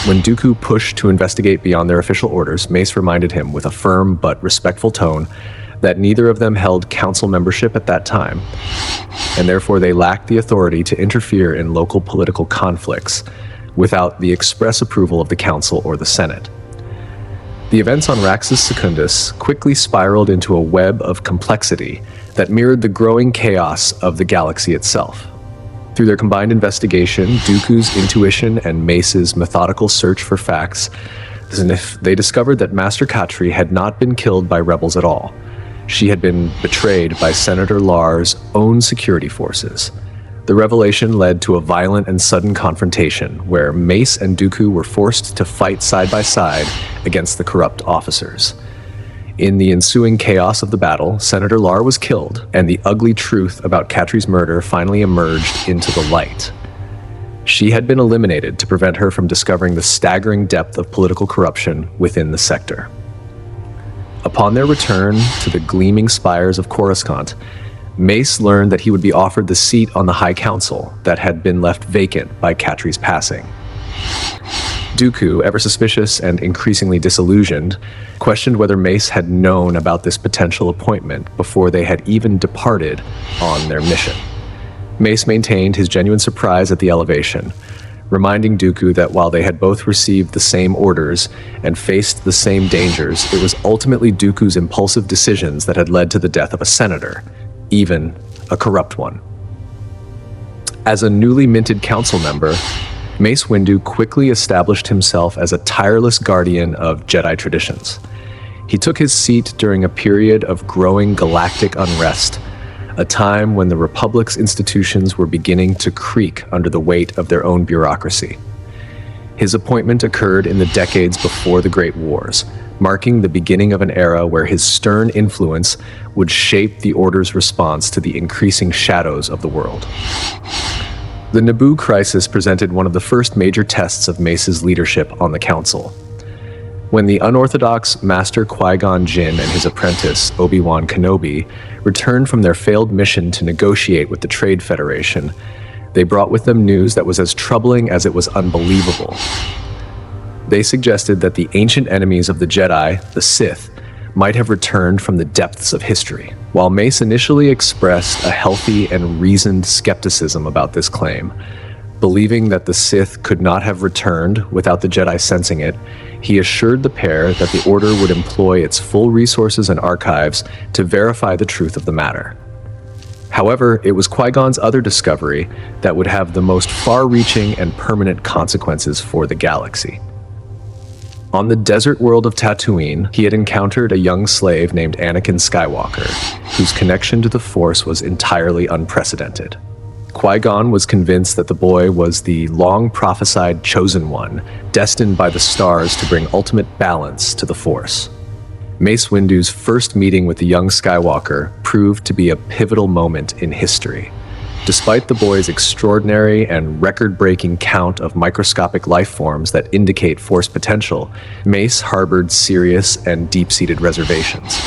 A: When Dooku pushed to investigate beyond their official orders, Mace reminded him with a firm but respectful tone that neither of them held council membership at that time, and therefore they lacked the authority to interfere in local political conflicts without the express approval of the council or the Senate. The events on Raxus Secundus quickly spiraled into a web of complexity that mirrored the growing chaos of the galaxy itself. Through their combined investigation, Dooku's intuition and Mace's methodical search for facts, they discovered that Master Katri had not been killed by rebels at all. She had been betrayed by Senator Lar's own security forces. The revelation led to a violent and sudden confrontation where Mace and Dooku were forced to fight side by side against the corrupt officers. In the ensuing chaos of the battle, Senator Lar was killed, and the ugly truth about Katri's murder finally emerged into the light. She had been eliminated to prevent her from discovering the staggering depth of political corruption within the sector. Upon their return to the gleaming spires of Coruscant, Mace learned that he would be offered the seat on the High Council that had been left vacant by Katri's passing. Dooku, ever suspicious and increasingly disillusioned, questioned whether Mace had known about this potential appointment before they had even departed on their mission. Mace maintained his genuine surprise at the elevation, reminding Dooku that while they had both received the same orders and faced the same dangers, it was ultimately Dooku's impulsive decisions that had led to the death of a senator, even a corrupt one. As a newly minted council member, Mace Windu quickly established himself as a tireless guardian of Jedi traditions. He took his seat during a period of growing galactic unrest, a time when the Republic's institutions were beginning to creak under the weight of their own bureaucracy. His appointment occurred in the decades before the Great Wars, marking the beginning of an era where his stern influence would shape the Order's response to the increasing shadows of the world. The Naboo crisis presented one of the first major tests of Mace's leadership on the Council. When the unorthodox Master Qui-Gon Jinn and his apprentice, Obi-Wan Kenobi, returned from their failed mission to negotiate with the Trade Federation, they brought with them news that was as troubling as it was unbelievable. They suggested that the ancient enemies of the Jedi, the Sith, might have returned from the depths of history. While Mace initially expressed a healthy and reasoned skepticism about this claim, believing that the Sith could not have returned without the Jedi sensing it, he assured the pair that the Order would employ its full resources and archives to verify the truth of the matter. However, it was Qui-Gon's other discovery that would have the most far-reaching and permanent consequences for the galaxy. On the desert world of Tatooine, he had encountered a young slave named Anakin Skywalker, whose connection to the Force was entirely unprecedented. Qui-Gon was convinced that the boy was the long-prophesied Chosen One, destined by the stars to bring ultimate balance to the Force. Mace Windu's first meeting with the young Skywalker proved to be a pivotal moment in history. Despite the boy's extraordinary and record-breaking count of microscopic life forms that indicate Force potential, Mace harbored serious and deep-seated reservations.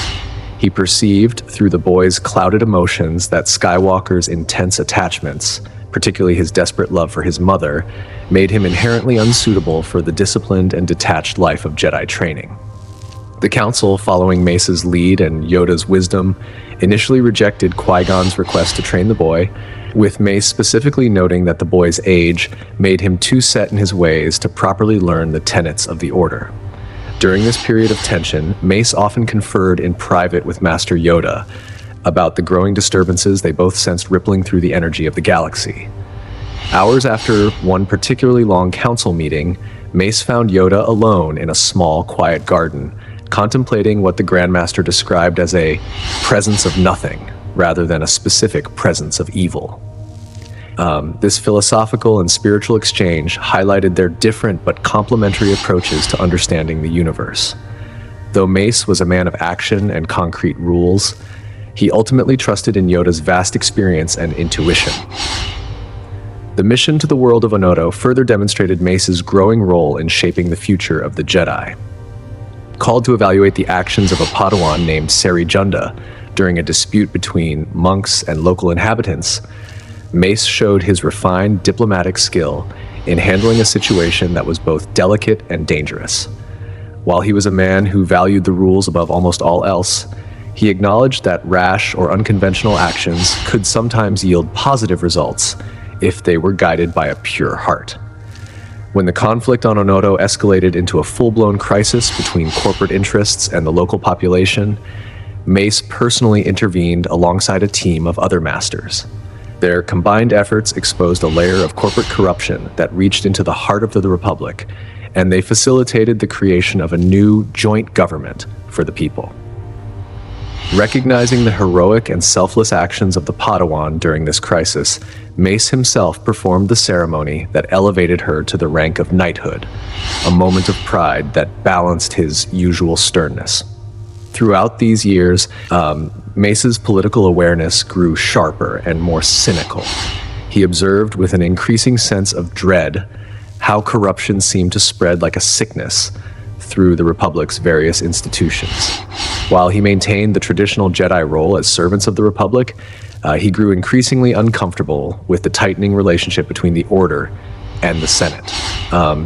A: He perceived through the boy's clouded emotions that Skywalker's intense attachments, particularly his desperate love for his mother, made him inherently unsuitable for the disciplined and detached life of Jedi training. The Council, following Mace's lead and Yoda's wisdom, initially rejected Qui-Gon's request to train the boy, with Mace specifically noting that the boy's age made him too set in his ways to properly learn the tenets of the Order. During this period of tension, Mace often conferred in private with Master Yoda about the growing disturbances they both sensed rippling through the energy of the galaxy. Hours after one particularly long council meeting, Mace found Yoda alone in a small, quiet garden, contemplating what the Grandmaster described as a presence of nothing, rather than a specific presence of evil. This philosophical and spiritual exchange highlighted their different but complementary approaches to understanding the universe. Though Mace was a man of action and concrete rules, he ultimately trusted in Yoda's vast experience and intuition. The mission to the world of Onoto further demonstrated Mace's growing role in shaping the future of the Jedi. Called to evaluate the actions of a Padawan named Seri Junda during a dispute between monks and local inhabitants, Mace showed his refined diplomatic skill in handling a situation that was both delicate and dangerous. While he was a man who valued the rules above almost all else, he acknowledged that rash or unconventional actions could sometimes yield positive results if they were guided by a pure heart. When the conflict on Onoto escalated into a full-blown crisis between corporate interests and the local population, Mace personally intervened alongside a team of other masters. Their combined efforts exposed a layer of corporate corruption that reached into the heart of the Republic, and they facilitated the creation of a new joint government for the people. Recognizing the heroic and selfless actions of the Padawan during this crisis, Mace himself performed the ceremony that elevated her to the rank of knighthood, a moment of pride that balanced his usual sternness. Throughout these years, Mace's political awareness grew sharper and more cynical. He observed with an increasing sense of dread how corruption seemed to spread like a sickness through the Republic's various institutions. While he maintained the traditional Jedi role as servants of the Republic, he grew increasingly uncomfortable with the tightening relationship between the Order and the Senate.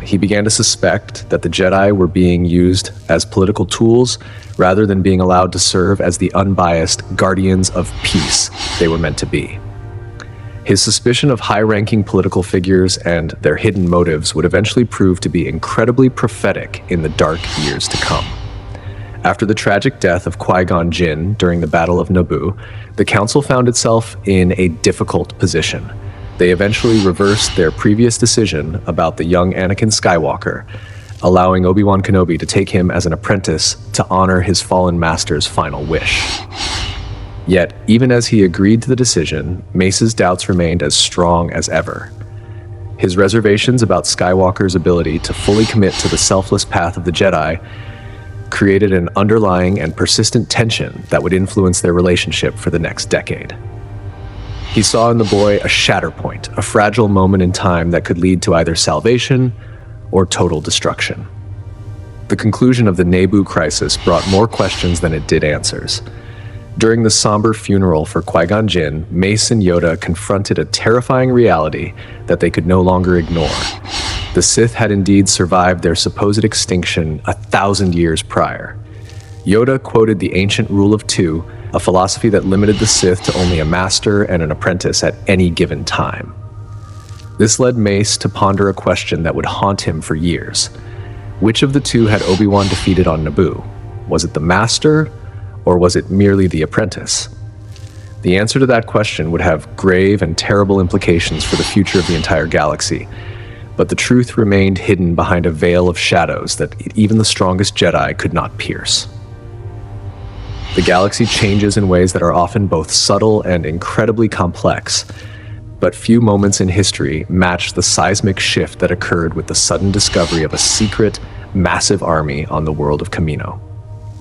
A: He began to suspect that the Jedi were being used as political tools rather than being allowed to serve as the unbiased guardians of peace they were meant to be. His suspicion of high-ranking political figures and their hidden motives would eventually prove to be incredibly prophetic in the dark years to come. After the tragic death of Qui-Gon Jinn during the Battle of Naboo, the Council found itself in a difficult position. They eventually reversed their previous decision about the young Anakin Skywalker, allowing Obi-Wan Kenobi to take him as an apprentice to honor his fallen master's final wish. Yet, even as he agreed to the decision, Mace's doubts remained as strong as ever. His reservations about Skywalker's ability to fully commit to the selfless path of the Jedi created an underlying and persistent tension that would influence their relationship for the next decade. He saw in the boy a shatter point, a fragile moment in time that could lead to either salvation or total destruction. The conclusion of the Naboo crisis brought more questions than it did answers. During the somber funeral for Qui-Gon Jinn, Mace and Yoda confronted a terrifying reality that they could no longer ignore. The Sith had indeed survived their supposed extinction 1,000 years prior. Yoda quoted the ancient rule of two, a philosophy that limited the Sith to only a master and an apprentice at any given time. This led Mace to ponder a question that would haunt him for years. Which of the two had Obi-Wan defeated on Naboo? Was it the master, or was it merely the apprentice? The answer to that question would have grave and terrible implications for the future of the entire galaxy, but the truth remained hidden behind a veil of shadows that even the strongest Jedi could not pierce. The galaxy changes in ways that are often both subtle and incredibly complex, but few moments in history match the seismic shift that occurred with the sudden discovery of a secret, massive army on the world of Kamino.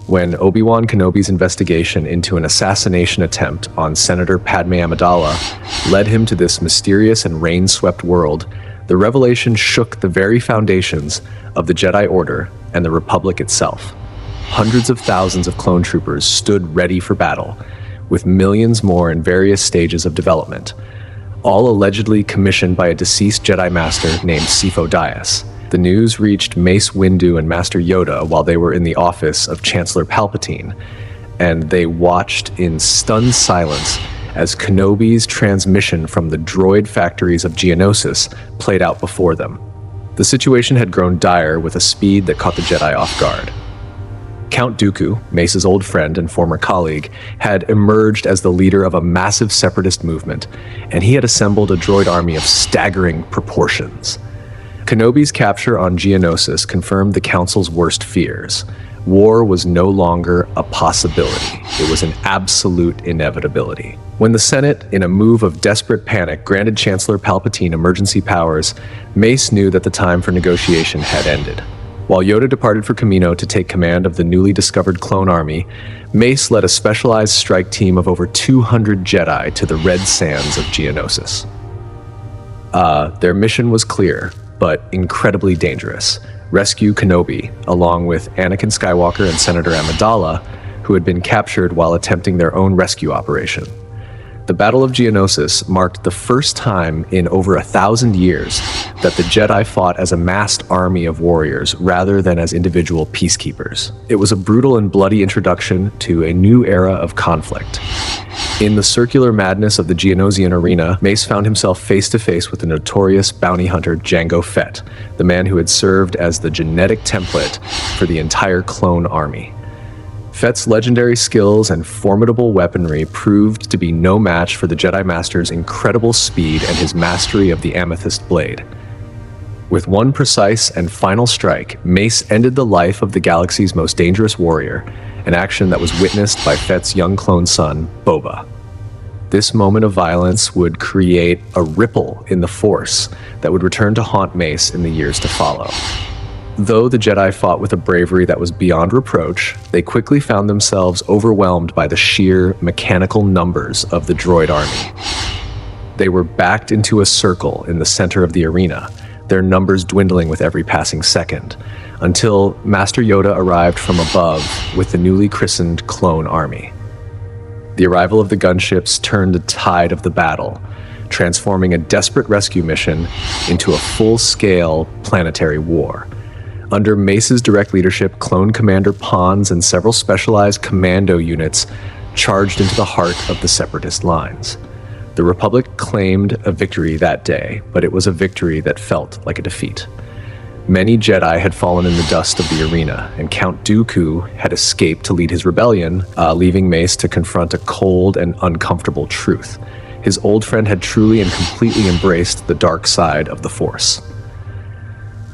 A: When Obi-Wan Kenobi's investigation into an assassination attempt on Senator Padme Amidala led him to this mysterious and rain-swept world, the revelation shook the very foundations of the Jedi Order and the Republic itself. Hundreds of thousands of clone troopers stood ready for battle, with millions more in various stages of development, all allegedly commissioned by a deceased Jedi Master named Sifo Dyas. The news reached Mace Windu and Master Yoda while they were in the office of Chancellor Palpatine, and they watched in stunned silence as Kenobi's transmission from the droid factories of Geonosis played out before them. The situation had grown dire with a speed that caught the Jedi off guard. Count Dooku, Mace's old friend and former colleague, had emerged as the leader of a massive separatist movement, and he had assembled a droid army of staggering proportions. Kenobi's capture on Geonosis confirmed the Council's worst fears. War was no longer a possibility. It was an absolute inevitability. When the Senate, in a move of desperate panic, granted Chancellor Palpatine emergency powers, Mace knew that the time for negotiation had ended. While Yoda departed for Kamino to take command of the newly discovered clone army, Mace led a specialized strike team of over 200 Jedi to the red sands of Geonosis. Their mission was clear, but incredibly dangerous. Rescue Kenobi, along with Anakin Skywalker and Senator Amidala, who had been captured while attempting their own rescue operation. The Battle of Geonosis marked the first time in over 1,000 years that the Jedi fought as a massed army of warriors rather than as individual peacekeepers. It was a brutal and bloody introduction to a new era of conflict. In the circular madness of the Geonosian arena, Mace found himself face-to-face with the notorious bounty hunter Jango Fett, the man who had served as the genetic template for the entire clone army. Fett's legendary skills and formidable weaponry proved to be no match for the Jedi Master's incredible speed and his mastery of the Amethyst Blade. With one precise and final strike, Mace ended the life of the galaxy's most dangerous warrior, an action that was witnessed by Fett's young clone son, Boba. This moment of violence would create a ripple in the Force that would return to haunt Mace in the years to follow. Though the Jedi fought with a bravery that was beyond reproach, they quickly found themselves overwhelmed by the sheer mechanical numbers of the droid army. They were backed into a circle in the center of the arena, their numbers dwindling with every passing second, until Master Yoda arrived from above with the newly christened clone army. The arrival of the gunships turned the tide of the battle, transforming a desperate rescue mission into a full-scale planetary war. Under Mace's direct leadership, Clone Commander Pons and several specialized commando units charged into the heart of the Separatist lines. The Republic claimed a victory that day, but it was a victory that felt like a defeat. Many Jedi had fallen in the dust of the arena, and Count Dooku had escaped to lead his rebellion, leaving Mace to confront a cold and uncomfortable truth. His old friend had truly and completely embraced the dark side of the Force.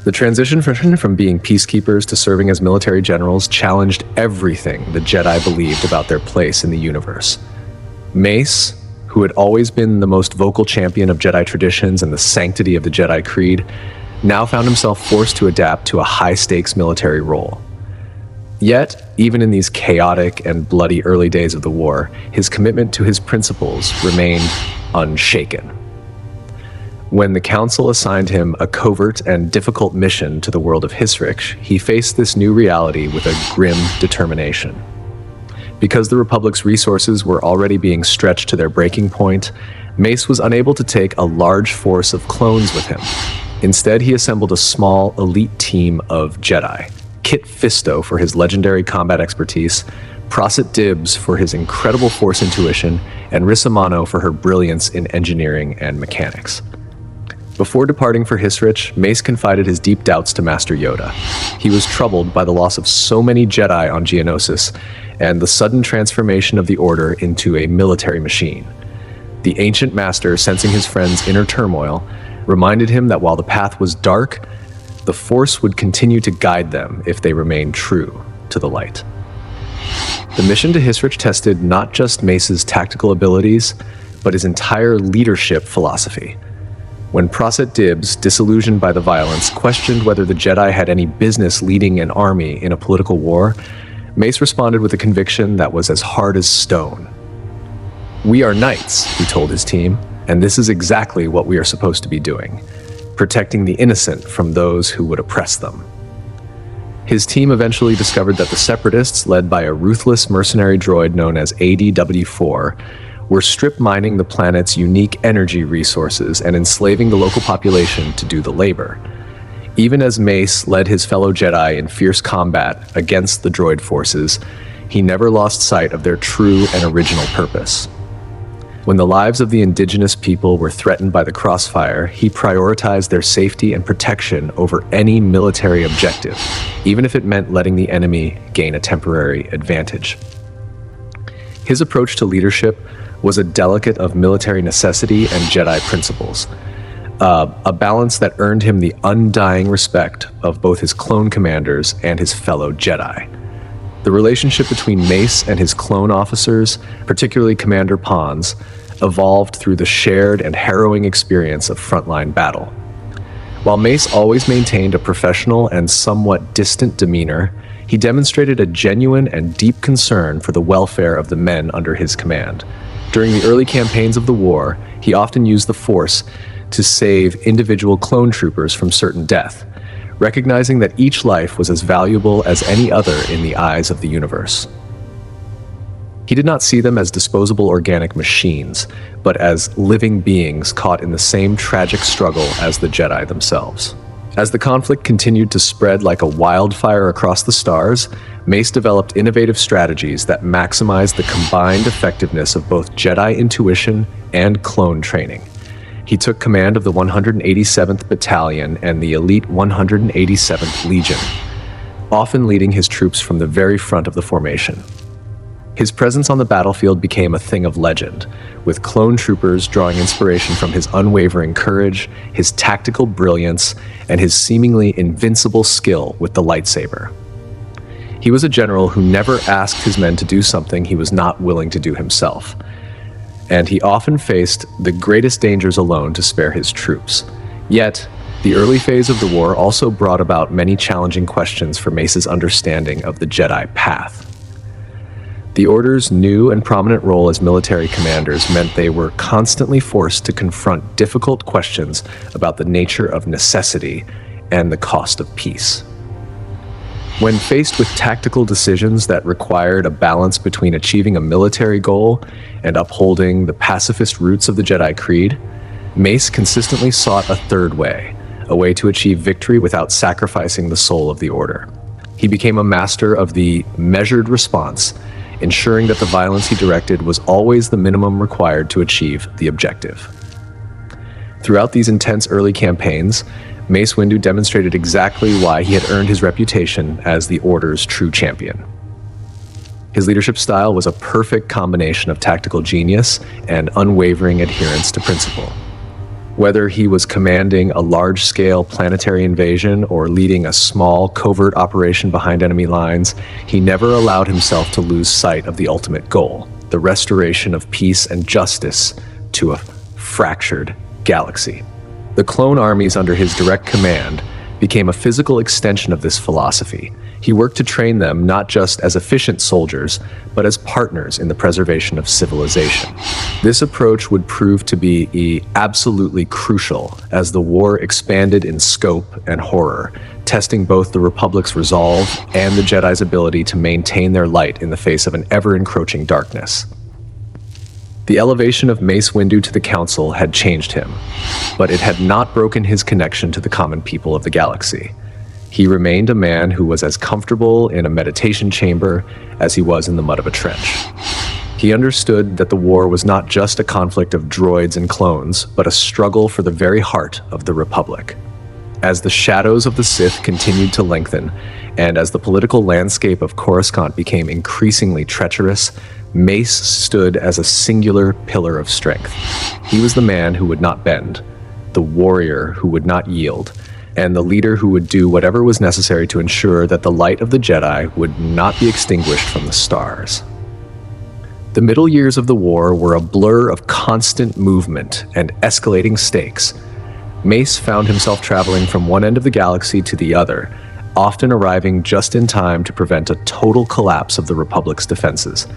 A: The transition from being peacekeepers to serving as military generals challenged everything the Jedi believed about their place in the universe. Mace, who had always been the most vocal champion of Jedi traditions and the sanctity of the Jedi Creed, now found himself forced to adapt to a high-stakes military role. Yet, even in these chaotic and bloody early days of the war, his commitment to his principles remained unshaken. When the Council assigned him a covert and difficult mission to the world of Hisrich, he faced this new reality with a grim determination. Because the Republic's resources were already being stretched to their breaking point, Mace was unable to take a large force of clones with him. Instead, he assembled a small, elite team of Jedi. Kit Fisto for his legendary combat expertise, Prosit Dibbs for his incredible force intuition, and Rissa Mano for her brilliance in engineering and mechanics. Before departing for Hisrich, Mace confided his deep doubts to Master Yoda. He was troubled by the loss of so many Jedi on Geonosis and the sudden transformation of the Order into a military machine. The ancient master, sensing his friend's inner turmoil, reminded him that while the path was dark, the Force would continue to guide them if they remained true to the light. The mission to Hisrich tested not just Mace's tactical abilities, but his entire leadership philosophy. When Prosit Dibbs, disillusioned by the violence, questioned whether the Jedi had any business leading an army in a political war, Mace responded with a conviction that was as hard as stone. "We are knights," he told his team, "and this is exactly what we are supposed to be doing, protecting the innocent from those who would oppress them." His team eventually discovered that the Separatists, led by a ruthless mercenary droid known as ADW-4, were strip mining the planet's unique energy resources and enslaving the local population to do the labor. Even as Mace led his fellow Jedi in fierce combat against the droid forces, he never lost sight of their true and original purpose. When the lives of the indigenous people were threatened by the crossfire, he prioritized their safety and protection over any military objective, even if it meant letting the enemy gain a temporary advantage. His approach to leadership was a delicate of military necessity and Jedi principles, a balance that earned him the undying respect of both his clone commanders and his fellow Jedi. The relationship between Mace and his clone officers, particularly Commander Pons, evolved through the shared and harrowing experience of frontline battle. While Mace always maintained a professional and somewhat distant demeanor, he demonstrated a genuine and deep concern for the welfare of the men under his command. During the early campaigns of the war, he often used the Force to save individual clone troopers from certain death, recognizing that each life was as valuable as any other in the eyes of the universe. He did not see them as disposable organic machines, but as living beings caught in the same tragic struggle as the Jedi themselves. As the conflict continued to spread like a wildfire across the stars, Mace developed innovative strategies that maximized the combined effectiveness of both Jedi intuition and clone training. He took command of the 187th Battalion and the elite 187th Legion, often leading his troops from the very front of the formation. His presence on the battlefield became a thing of legend, with clone troopers drawing inspiration from his unwavering courage, his tactical brilliance, and his seemingly invincible skill with the lightsaber. He was a general who never asked his men to do something he was not willing to do himself, and he often faced the greatest dangers alone to spare his troops. Yet, the early phase of the war also brought about many challenging questions for Mace's understanding of the Jedi path. The Order's new and prominent role as military commanders meant they were constantly forced to confront difficult questions about the nature of necessity and the cost of peace. When faced with tactical decisions that required a balance between achieving a military goal and upholding the pacifist roots of the Jedi Creed, Mace consistently sought a third way, a way to achieve victory without sacrificing the soul of the Order. He became a master of the measured response, ensuring that the violence he directed was always the minimum required to achieve the objective. Throughout these intense early campaigns, Mace Windu demonstrated exactly why he had earned his reputation as the Order's true champion. His leadership style was a perfect combination of tactical genius and unwavering adherence to principle. Whether he was commanding a large-scale planetary invasion or leading a small, covert operation behind enemy lines, he never allowed himself to lose sight of the ultimate goal, the restoration of peace and justice to a fractured galaxy. The clone armies under his direct command became a physical extension of this philosophy. He worked to train them not just as efficient soldiers, but as partners in the preservation of civilization. This approach would prove to be absolutely crucial as the war expanded in scope and horror, testing both the Republic's resolve and the Jedi's ability to maintain their light in the face of an ever-encroaching darkness. The elevation of Mace Windu to the Council had changed him, but it had not broken his connection to the common people of the galaxy. He remained a man who was as comfortable in a meditation chamber as he was in the mud of a trench. He understood that the war was not just a conflict of droids and clones, but a struggle for the very heart of the Republic. As the shadows of the Sith continued to lengthen, and as the political landscape of Coruscant became increasingly treacherous, Mace stood as a singular pillar of strength. He was the man who would not bend, the warrior who would not yield, and the leader who would do whatever was necessary to ensure that the light of the Jedi would not be extinguished from the stars. The middle years of the war were a blur of constant movement and escalating stakes. Mace found himself traveling from one end of the galaxy to the other, often arriving just in time to prevent a total collapse of the Republic's defenses.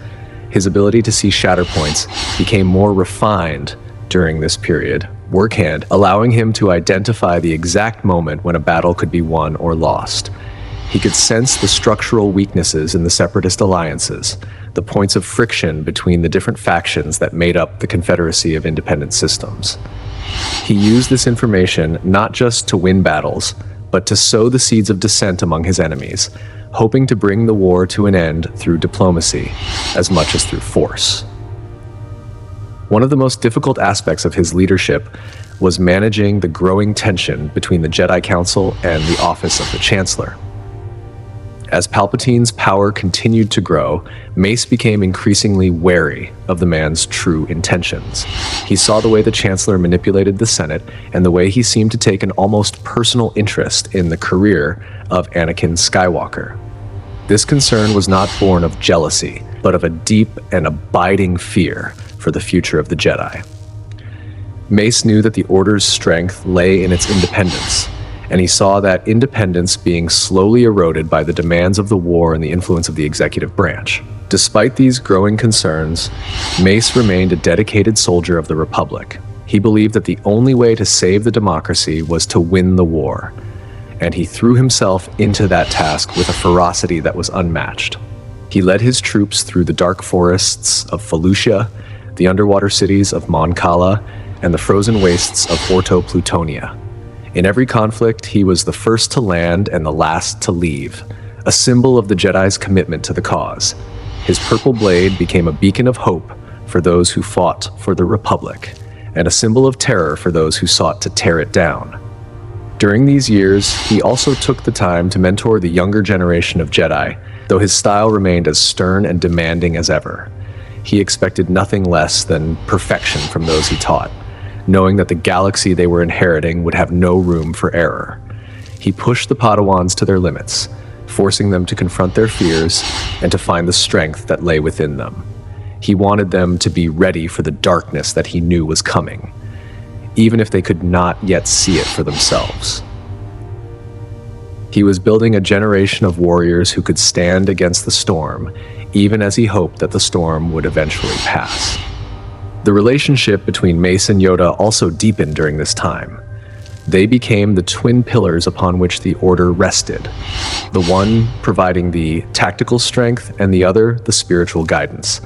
A: His ability to see shatter points became more refined during this period, workhand, allowing him to identify the exact moment when a battle could be won or lost. He could sense the structural weaknesses in the separatist alliances, the points of friction between the different factions that made up the Confederacy of Independent Systems. He used this information not just to win battles, but to sow the seeds of dissent among his enemies, hoping to bring the war to an end through diplomacy as much as through force. One of the most difficult aspects of his leadership was managing the growing tension between the Jedi Council and the office of the Chancellor. As Palpatine's power continued to grow, Mace became increasingly wary of the man's true intentions. He saw the way the Chancellor manipulated the Senate and the way he seemed to take an almost personal interest in the career of Anakin Skywalker. This concern was not born of jealousy, but of a deep and abiding fear for the future of the Jedi. Mace knew that the Order's strength lay in its independence, and he saw that independence being slowly eroded by the demands of the war and the influence of the executive branch. Despite these growing concerns, Mace remained a dedicated soldier of the Republic. He believed that the only way to save the democracy was to win the war, and he threw himself into that task with a ferocity that was unmatched. He led his troops through the dark forests of Felucia, the underwater cities of Mon Cala, and the frozen wastes of Orto Plutonia. In every conflict, he was the first to land and the last to leave, a symbol of the Jedi's commitment to the cause. His purple blade became a beacon of hope for those who fought for the Republic, and a symbol of terror for those who sought to tear it down. During these years, he also took the time to mentor the younger generation of Jedi, though his style remained as stern and demanding as ever. He expected nothing less than perfection from those he taught, knowing that the galaxy they were inheriting would have no room for error. He pushed the Padawans to their limits, forcing them to confront their fears and to find the strength that lay within them. He wanted them to be ready for the darkness that he knew was coming, even if they could not yet see it for themselves. He was building a generation of warriors who could stand against the storm, even as he hoped that the storm would eventually pass. The relationship between Mace and Yoda also deepened during this time. They became the twin pillars upon which the Order rested, the one providing the tactical strength and the other the spiritual guidance.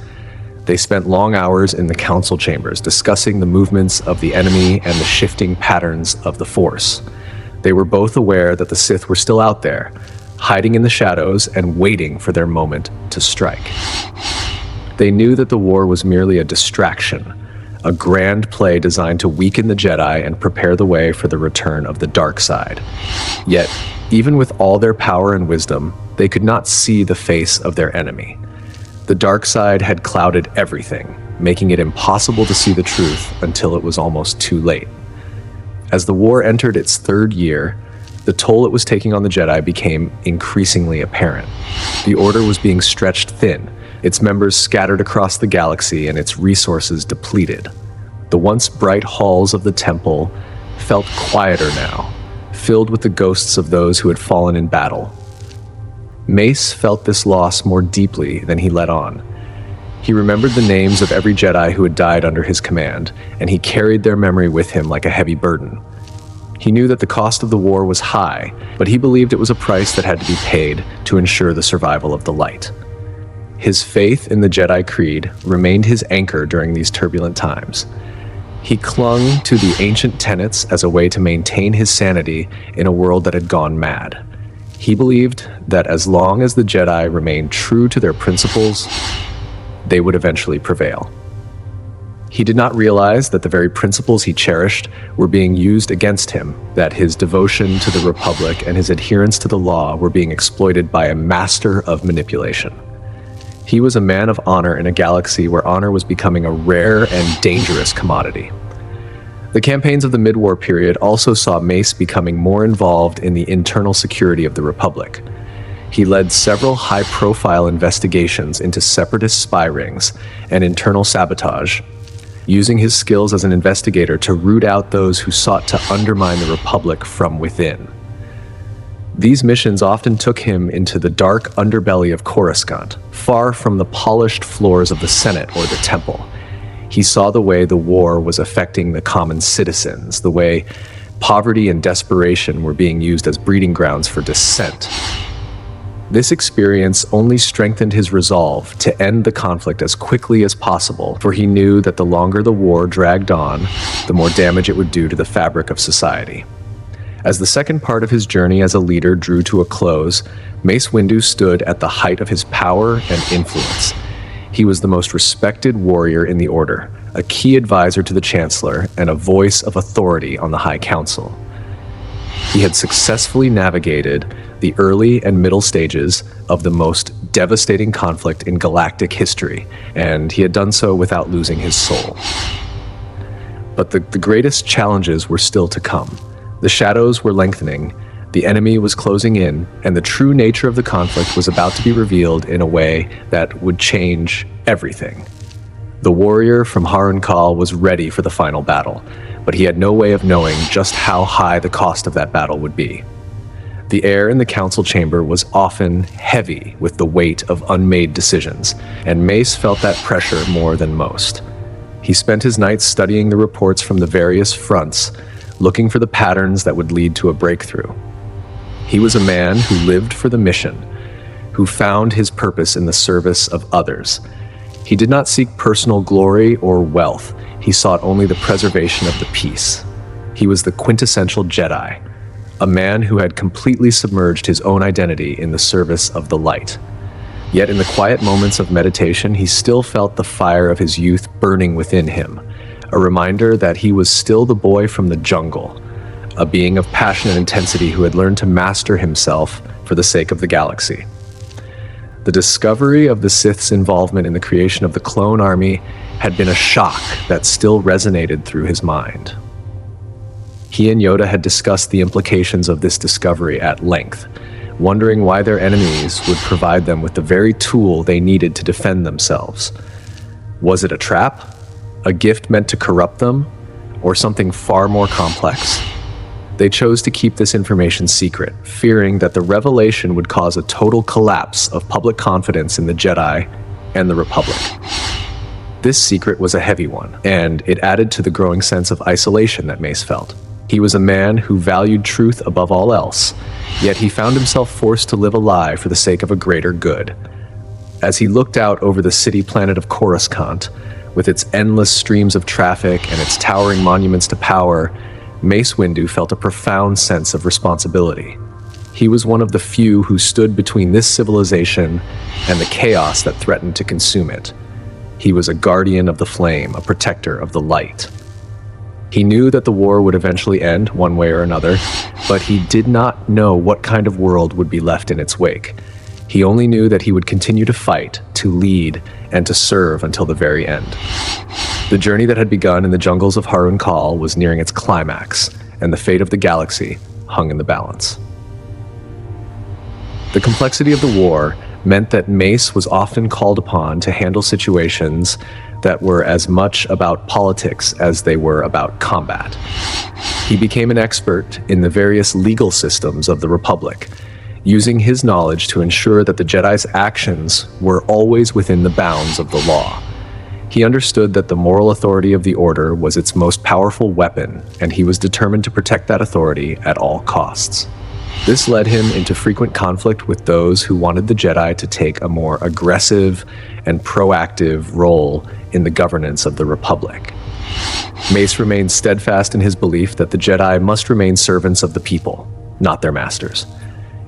A: They spent long hours in the council chambers discussing the movements of the enemy and the shifting patterns of the Force. They were both aware that the Sith were still out there, hiding in the shadows and waiting for their moment to strike. They knew that the war was merely a distraction, a grand play designed to weaken the Jedi and prepare the way for the return of the dark side. Yet, even with all their power and wisdom, they could not see the face of their enemy. The dark side had clouded everything, making it impossible to see the truth until it was almost too late. As the war entered its third year, the toll it was taking on the Jedi became increasingly apparent. The Order was being stretched thin, its members scattered across the galaxy and its resources depleted. The once bright halls of the temple felt quieter now, filled with the ghosts of those who had fallen in battle. Mace felt this loss more deeply than he let on. He remembered the names of every Jedi who had died under his command, and he carried their memory with him like a heavy burden. He knew that the cost of the war was high, but he believed it was a price that had to be paid to ensure the survival of the light. His faith in the Jedi Creed remained his anchor during these turbulent times. He clung to the ancient tenets as a way to maintain his sanity in a world that had gone mad. He believed that as long as the Jedi remained true to their principles, they would eventually prevail. He did not realize that the very principles he cherished were being used against him, that his devotion to the Republic and his adherence to the law were being exploited by a master of manipulation. He was a man of honor in a galaxy where honor was becoming a rare and dangerous commodity. The campaigns of the mid-war period also saw Mace becoming more involved in the internal security of the Republic. He led several high-profile investigations into separatist spy rings and internal sabotage, using his skills as an investigator to root out those who sought to undermine the Republic from within. These missions often took him into the dark underbelly of Coruscant, far from the polished floors of the Senate or the Temple. He saw the way the war was affecting the common citizens, the way poverty and desperation were being used as breeding grounds for dissent. This experience only strengthened his resolve to end the conflict as quickly as possible, for he knew that the longer the war dragged on, the more damage it would do to the fabric of society. As the second part of his journey as a leader drew to a close, Mace Windu stood at the height of his power and influence. He was the most respected warrior in the Order, a key advisor to the Chancellor, and a voice of authority on the High Council. He had successfully navigated the early and middle stages of the most devastating conflict in galactic history, and he had done so without losing his soul. But the greatest challenges were still to come. The shadows were lengthening, the enemy was closing in, and the true nature of the conflict was about to be revealed in a way that would change everything. The warrior from Harun Kal was ready for the final battle, but he had no way of knowing just how high the cost of that battle would be. The air in the council chamber was often heavy with the weight of unmade decisions, and Mace felt that pressure more than most. He spent his nights studying the reports from the various fronts, looking for the patterns that would lead to a breakthrough. He was a man who lived for the mission, who found his purpose in the service of others. He did not seek personal glory or wealth. He sought only the preservation of the peace. He was the quintessential Jedi, a man who had completely submerged his own identity in the service of the light. Yet in the quiet moments of meditation, he still felt the fire of his youth burning within him, a reminder that he was still the boy from the jungle, a being of passion and intensity who had learned to master himself for the sake of the galaxy. The discovery of the Sith's involvement in the creation of the clone army had been a shock that still resonated through his mind. He and Yoda had discussed the implications of this discovery at length, wondering why their enemies would provide them with the very tool they needed to defend themselves. Was it a trap? A gift meant to corrupt them? Or something far more complex? They chose to keep this information secret, fearing that the revelation would cause a total collapse of public confidence in the Jedi and the Republic. This secret was a heavy one, and it added to the growing sense of isolation that Mace felt. He was a man who valued truth above all else, yet he found himself forced to live a lie for the sake of a greater good. As he looked out over the city planet of Coruscant, with its endless streams of traffic and its towering monuments to power, Mace Windu felt a profound sense of responsibility. He was one of the few who stood between this civilization and the chaos that threatened to consume it. He was a guardian of the flame, a protector of the light. He knew that the war would eventually end one way or another, but he did not know what kind of world would be left in its wake. He only knew that he would continue to fight, to lead, and to serve until the very end. The journey that had begun in the jungles of Harun Kal was nearing its climax, and the fate of the galaxy hung in the balance. The complexity of the war meant that Mace was often called upon to handle situations that were as much about politics as they were about combat. He became an expert in the various legal systems of the Republic, using his knowledge to ensure that the Jedi's actions were always within the bounds of the law. He understood that the moral authority of the Order was its most powerful weapon, and he was determined to protect that authority at all costs. This led him into frequent conflict with those who wanted the Jedi to take a more aggressive and proactive role in the governance of the Republic. Mace remained steadfast in his belief that the Jedi must remain servants of the people, not their masters.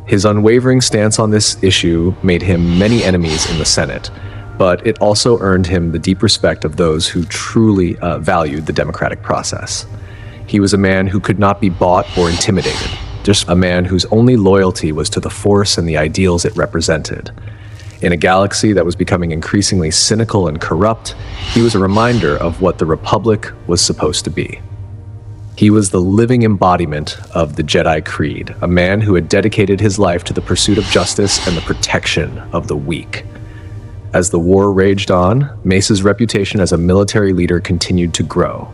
A: His unwavering stance on this issue made him many enemies in the Senate, but it also earned him the deep respect of those who truly valued the democratic process. He was a man who could not be bought or intimidated, just a man whose only loyalty was to the Force and the ideals it represented. In a galaxy that was becoming increasingly cynical and corrupt, he was a reminder of what the Republic was supposed to be. He was the living embodiment of the Jedi Creed, a man who had dedicated his life to the pursuit of justice and the protection of the weak. As the war raged on, Mace's reputation as a military leader continued to grow.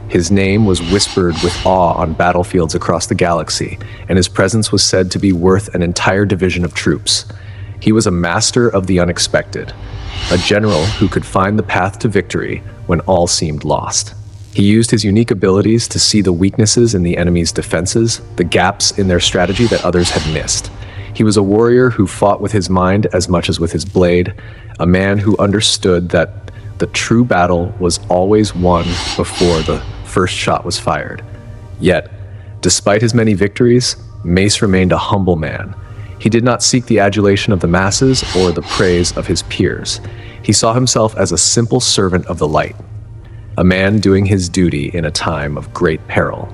A: His name was whispered with awe on battlefields across the galaxy, and his presence was said to be worth an entire division of troops. He was a master of the unexpected, a general who could find the path to victory when all seemed lost. He used his unique abilities to see the weaknesses in the enemy's defenses, the gaps in their strategy that others had missed. He was a warrior who fought with his mind as much as with his blade, a man who understood that the true battle was always won before the first shot was fired. Yet, despite his many victories, Mace remained a humble man. He did not seek the adulation of the masses or the praise of his peers. He saw himself as a simple servant of the light, a man doing his duty in a time of great peril.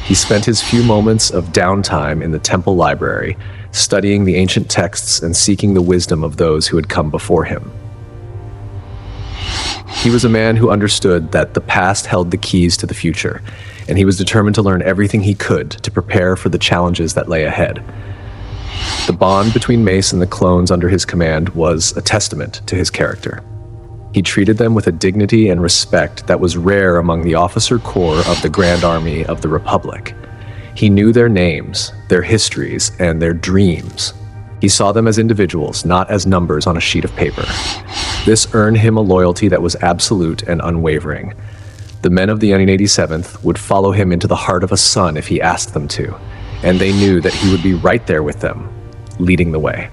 A: He spent his few moments of downtime in the temple library, studying the ancient texts and seeking the wisdom of those who had come before him. He was a man who understood that the past held the keys to the future, and he was determined to learn everything he could to prepare for the challenges that lay ahead. The bond between Mace and the clones under his command was a testament to his character. He treated them with a dignity and respect that was rare among the officer corps of the Grand Army of the Republic. He knew their names, their histories, and their dreams. He saw them as individuals, not as numbers on a sheet of paper. This earned him a loyalty that was absolute and unwavering. The men of the 187th would follow him into the heart of a son if he asked them to, and they knew that he would be right there with them, leading the way.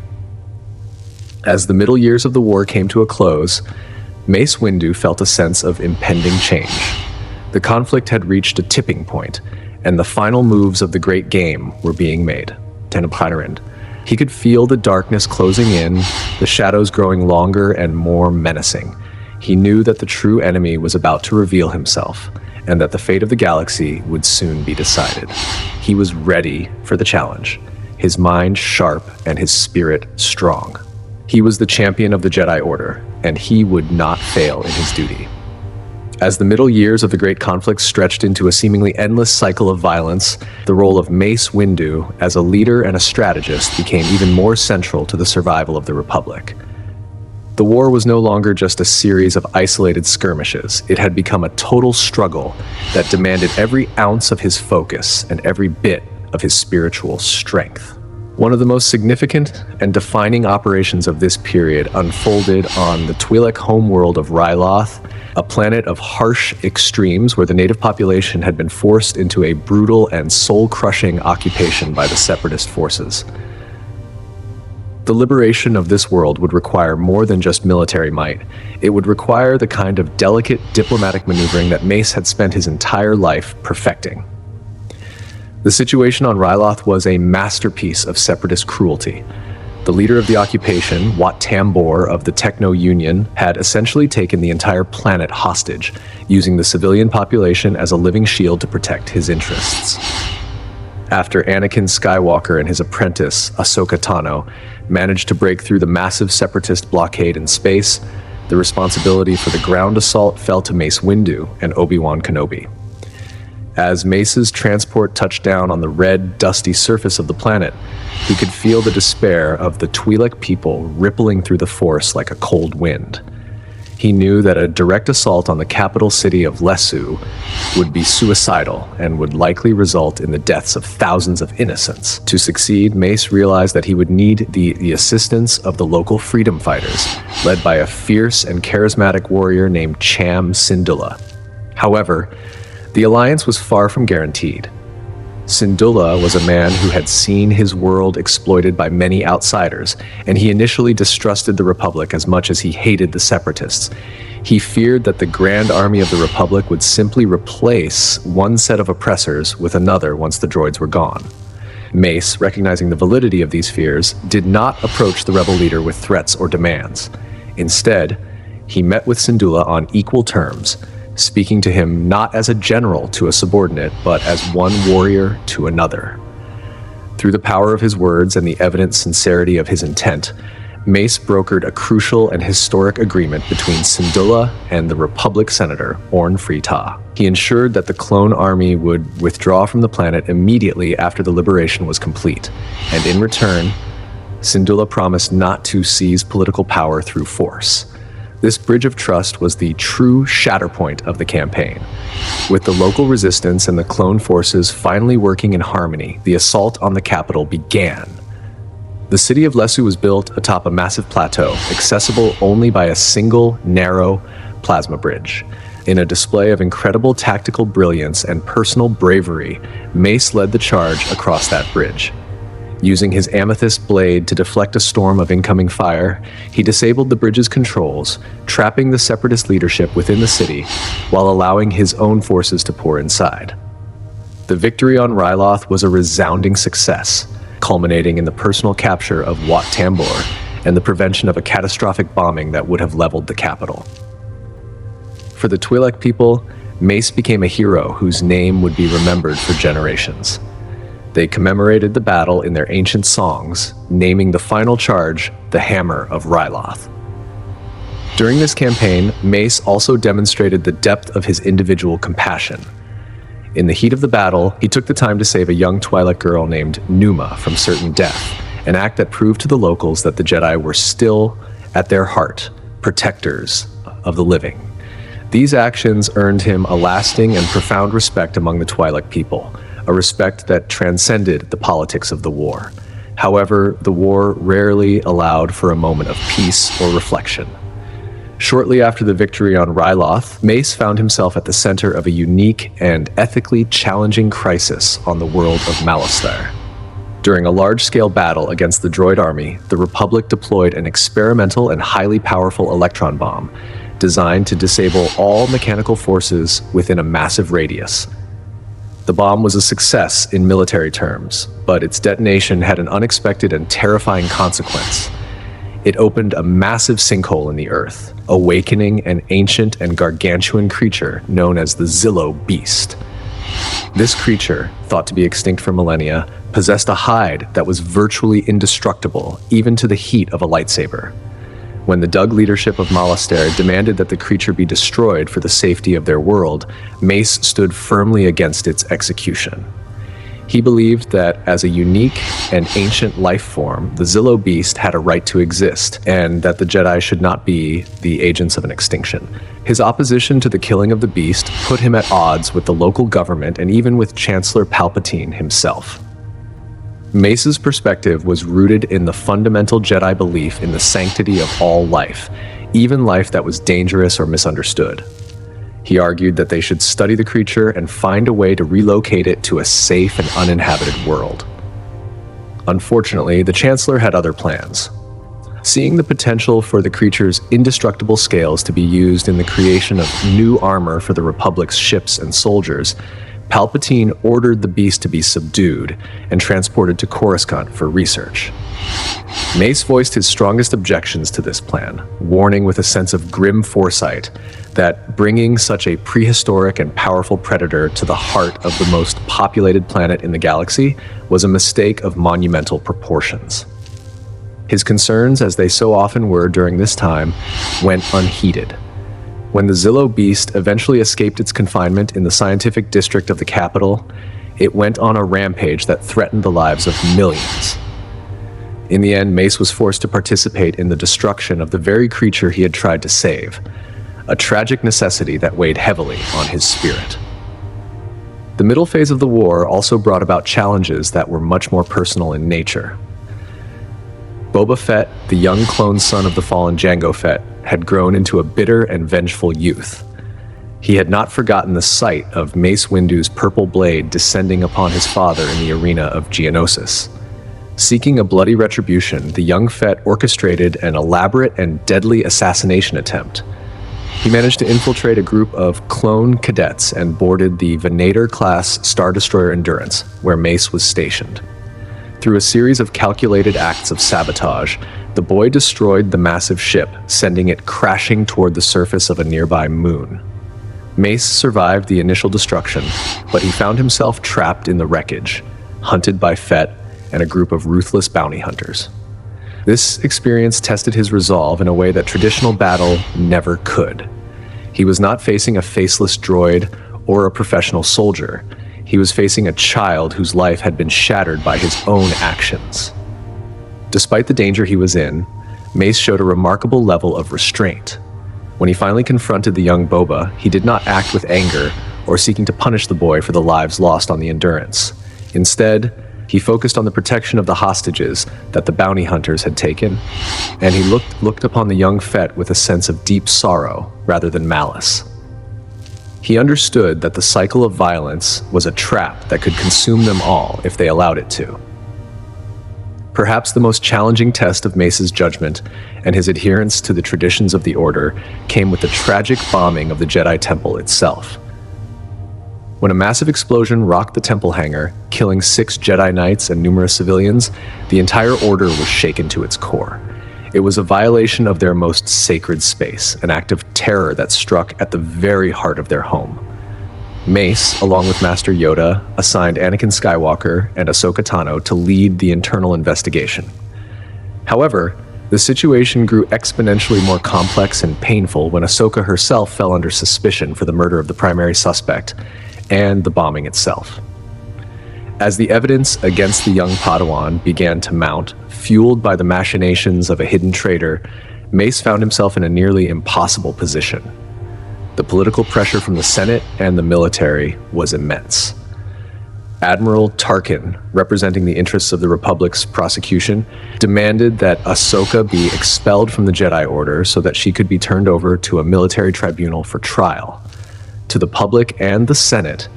A: As the middle years of the war came to a close, Mace Windu felt a sense of impending change. The conflict had reached a tipping point, and the final moves of the great game were being made. He could feel the darkness closing in, the shadows growing longer and more menacing. He knew that the true enemy was about to reveal himself, and that the fate of the galaxy would soon be decided. He was ready for the challenge, his mind sharp and his spirit strong. He was the champion of the Jedi Order, and he would not fail in his duty. As the middle years of the great conflict stretched into a seemingly endless cycle of violence, the role of Mace Windu as a leader and a strategist became even more central to the survival of the Republic. The war was no longer just a series of isolated skirmishes. It had become a total struggle that demanded every ounce of his focus and every bit of his spiritual strength. One of the most significant and defining operations of this period unfolded on the Twi'lek homeworld of Ryloth, a planet of harsh extremes where the native population had been forced into a brutal and soul-crushing occupation by the separatist forces. The liberation of this world would require more than just military might. It would require the kind of delicate diplomatic maneuvering that Mace had spent his entire life perfecting. The situation on Ryloth was a masterpiece of separatist cruelty. The leader of the occupation, Wat Tambor of the Techno Union, had essentially taken the entire planet hostage, using the civilian population as a living shield to protect his interests. After Anakin Skywalker and his apprentice, Ahsoka Tano, managed to break through the massive separatist blockade in space, the responsibility for the ground assault fell to Mace Windu and Obi-Wan Kenobi. As Mace's transport touched down on the red, dusty surface of the planet, he could feel the despair of the Twi'lek people rippling through the Force like a cold wind. He knew that a direct assault on the capital city of Lesu would be suicidal and would likely result in the deaths of thousands of innocents. To succeed, Mace realized that he would need the assistance of the local freedom fighters, led by a fierce and charismatic warrior named Cham Syndulla. However, the alliance was far from guaranteed. Syndulla was a man who had seen his world exploited by many outsiders, and he initially distrusted the Republic as much as he hated the Separatists. He feared that the Grand Army of the Republic would simply replace one set of oppressors with another once the droids were gone. Mace, recognizing the validity of these fears, did not approach the rebel leader with threats or demands. Instead, he met with Syndulla on equal terms, speaking to him not as a general to a subordinate, but as one warrior to another. Through the power of his words and the evident sincerity of his intent, Mace brokered a crucial and historic agreement between Syndulla and the Republic Senator, Orn Free Taa. He ensured that the clone army would withdraw from the planet immediately after the liberation was complete, and in return, Syndulla promised not to seize political power through force. This bridge of trust was the true shatterpoint of the campaign. With the local resistance and the clone forces finally working in harmony, the assault on the capital began. The city of Lesu was built atop a massive plateau, accessible only by a single, narrow plasma bridge. In a display of incredible tactical brilliance and personal bravery, Mace led the charge across that bridge. Using his amethyst blade to deflect a storm of incoming fire, he disabled the bridge's controls, trapping the Separatist leadership within the city, while allowing his own forces to pour inside. The victory on Ryloth was a resounding success, culminating in the personal capture of Wat Tambor and the prevention of a catastrophic bombing that would have leveled the capital. For the Twi'lek people, Mace became a hero whose name would be remembered for generations. They commemorated the battle in their ancient songs, naming the final charge the Hammer of Ryloth. During this campaign, Mace also demonstrated the depth of his individual compassion. In the heat of the battle, he took the time to save a young Twi'lek girl named Numa from certain death, an act that proved to the locals that the Jedi were still, at their heart, protectors of the living. These actions earned him a lasting and profound respect among the Twi'lek people, a respect that transcended the politics of the war. However, the war rarely allowed for a moment of peace or reflection. Shortly after the victory on Ryloth, Mace found himself at the center of a unique and ethically challenging crisis on the world of Malastare. During a large-scale battle against the droid army, the Republic deployed an experimental and highly powerful electron bomb designed to disable all mechanical forces within a massive radius. The bomb was a success in military terms, but its detonation had an unexpected and terrifying consequence. It opened a massive sinkhole in the earth, awakening an ancient and gargantuan creature known as the Zillo Beast. This creature, thought to be extinct for millennia, possessed a hide that was virtually indestructible, even to the heat of a lightsaber. When the Dug leadership of Malastare demanded that the creature be destroyed for the safety of their world, Mace stood firmly against its execution. He believed that as a unique and ancient life form, the Zillo Beast had a right to exist, and that the Jedi should not be the agents of an extinction. His opposition to the killing of the beast put him at odds with the local government and even with Chancellor Palpatine himself. Mace's perspective was rooted in the fundamental Jedi belief in the sanctity of all life, even life that was dangerous or misunderstood. He argued that they should study the creature and find a way to relocate it to a safe and uninhabited world. Unfortunately, the Chancellor had other plans. Seeing the potential for the creature's indestructible scales to be used in the creation of new armor for the Republic's ships and soldiers, Palpatine ordered the beast to be subdued and transported to Coruscant for research. Mace voiced his strongest objections to this plan, warning with a sense of grim foresight that bringing such a prehistoric and powerful predator to the heart of the most populated planet in the galaxy was a mistake of monumental proportions. His concerns, as they so often were during this time, went unheeded. When the Zillo beast eventually escaped its confinement in the scientific district of the capital, it went on a rampage that threatened the lives of millions. In the end, Mace was forced to participate in the destruction of the very creature he had tried to save, a tragic necessity that weighed heavily on his spirit. The middle phase of the war also brought about challenges that were much more personal in nature. Boba Fett, the young clone son of the fallen Jango Fett, had grown into a bitter and vengeful youth. He had not forgotten the sight of Mace Windu's purple blade descending upon his father in the arena of Geonosis. Seeking a bloody retribution, the young Fett orchestrated an elaborate and deadly assassination attempt. He managed to infiltrate a group of clone cadets and boarded the Venator-class Star Destroyer Endurance, where Mace was stationed. Through a series of calculated acts of sabotage, the boy destroyed the massive ship, sending it crashing toward the surface of a nearby moon. Mace survived the initial destruction, but he found himself trapped in the wreckage, hunted by Fett and a group of ruthless bounty hunters. This experience tested his resolve in a way that traditional battle never could. He was not facing a faceless droid or a professional soldier. He was facing a child whose life had been shattered by his own actions. Despite the danger he was in, Mace showed a remarkable level of restraint. When he finally confronted the young Boba, he did not act with anger or seeking to punish the boy for the lives lost on the Endurance. Instead, he focused on the protection of the hostages that the bounty hunters had taken, and he looked upon the young Fett with a sense of deep sorrow rather than malice. He understood that the cycle of violence was a trap that could consume them all if they allowed it to. Perhaps the most challenging test of Mace's judgment and his adherence to the traditions of the Order came with the tragic bombing of the Jedi Temple itself. When a massive explosion rocked the temple hangar, killing 6 Jedi Knights and numerous civilians, the entire Order was shaken to its core. It was a violation of their most sacred space, an act of terror that struck at the very heart of their home. Mace, along with Master Yoda, assigned Anakin Skywalker and Ahsoka Tano to lead the internal investigation. However, the situation grew exponentially more complex and painful when Ahsoka herself fell under suspicion for the murder of the primary suspect and the bombing itself. As the evidence against the young Padawan began to mount, fueled by the machinations of a hidden traitor, Mace found himself in a nearly impossible position. The political pressure from the Senate and the military was immense. Admiral Tarkin, representing the interests of the Republic's prosecution, demanded that Ahsoka be expelled from the Jedi Order so that she could be turned over to a military tribunal for trial. To the public and the Senate,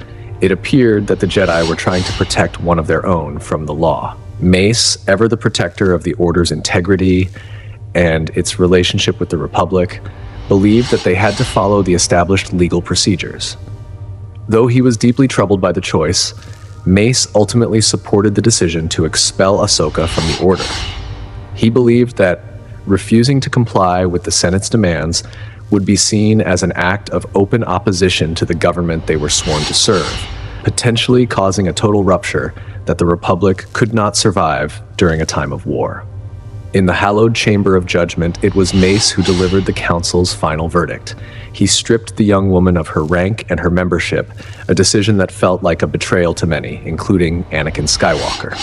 A: it appeared that the Jedi were trying to protect one of their own from the law. Mace, ever the protector of the Order's integrity and its relationship with the Republic, believed that they had to follow the established legal procedures. Though he was deeply troubled by the choice, Mace ultimately supported the decision to expel Ahsoka from the Order. He believed that refusing to comply with the Senate's demands would be seen as an act of open opposition to the government they were sworn to serve, potentially causing a total rupture that the Republic could not survive during a time of war. In the hallowed chamber of judgment, it was Mace who delivered the Council's final verdict. He stripped the young woman of her rank and her membership, a decision that felt like a betrayal to many, including Anakin Skywalker.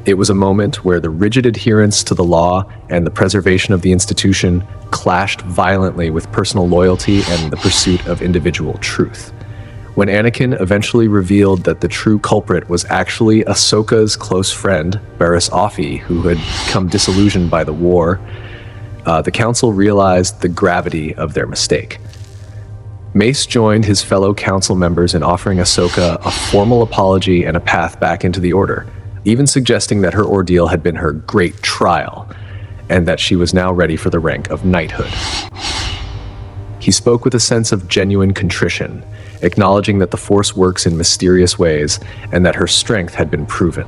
A: It was a moment where the rigid adherence to the law and the preservation of the institution clashed violently with personal loyalty and the pursuit of individual truth. When Anakin eventually revealed that the true culprit was actually Ahsoka's close friend, Barriss Offee, who had become disillusioned by the war, the Council realized the gravity of their mistake. Mace joined his fellow Council members in offering Ahsoka a formal apology and a path back into the Order, even suggesting that her ordeal had been her great trial, and that she was now ready for the rank of knighthood. He spoke with a sense of genuine contrition, acknowledging that the Force works in mysterious ways and that her strength had been proven.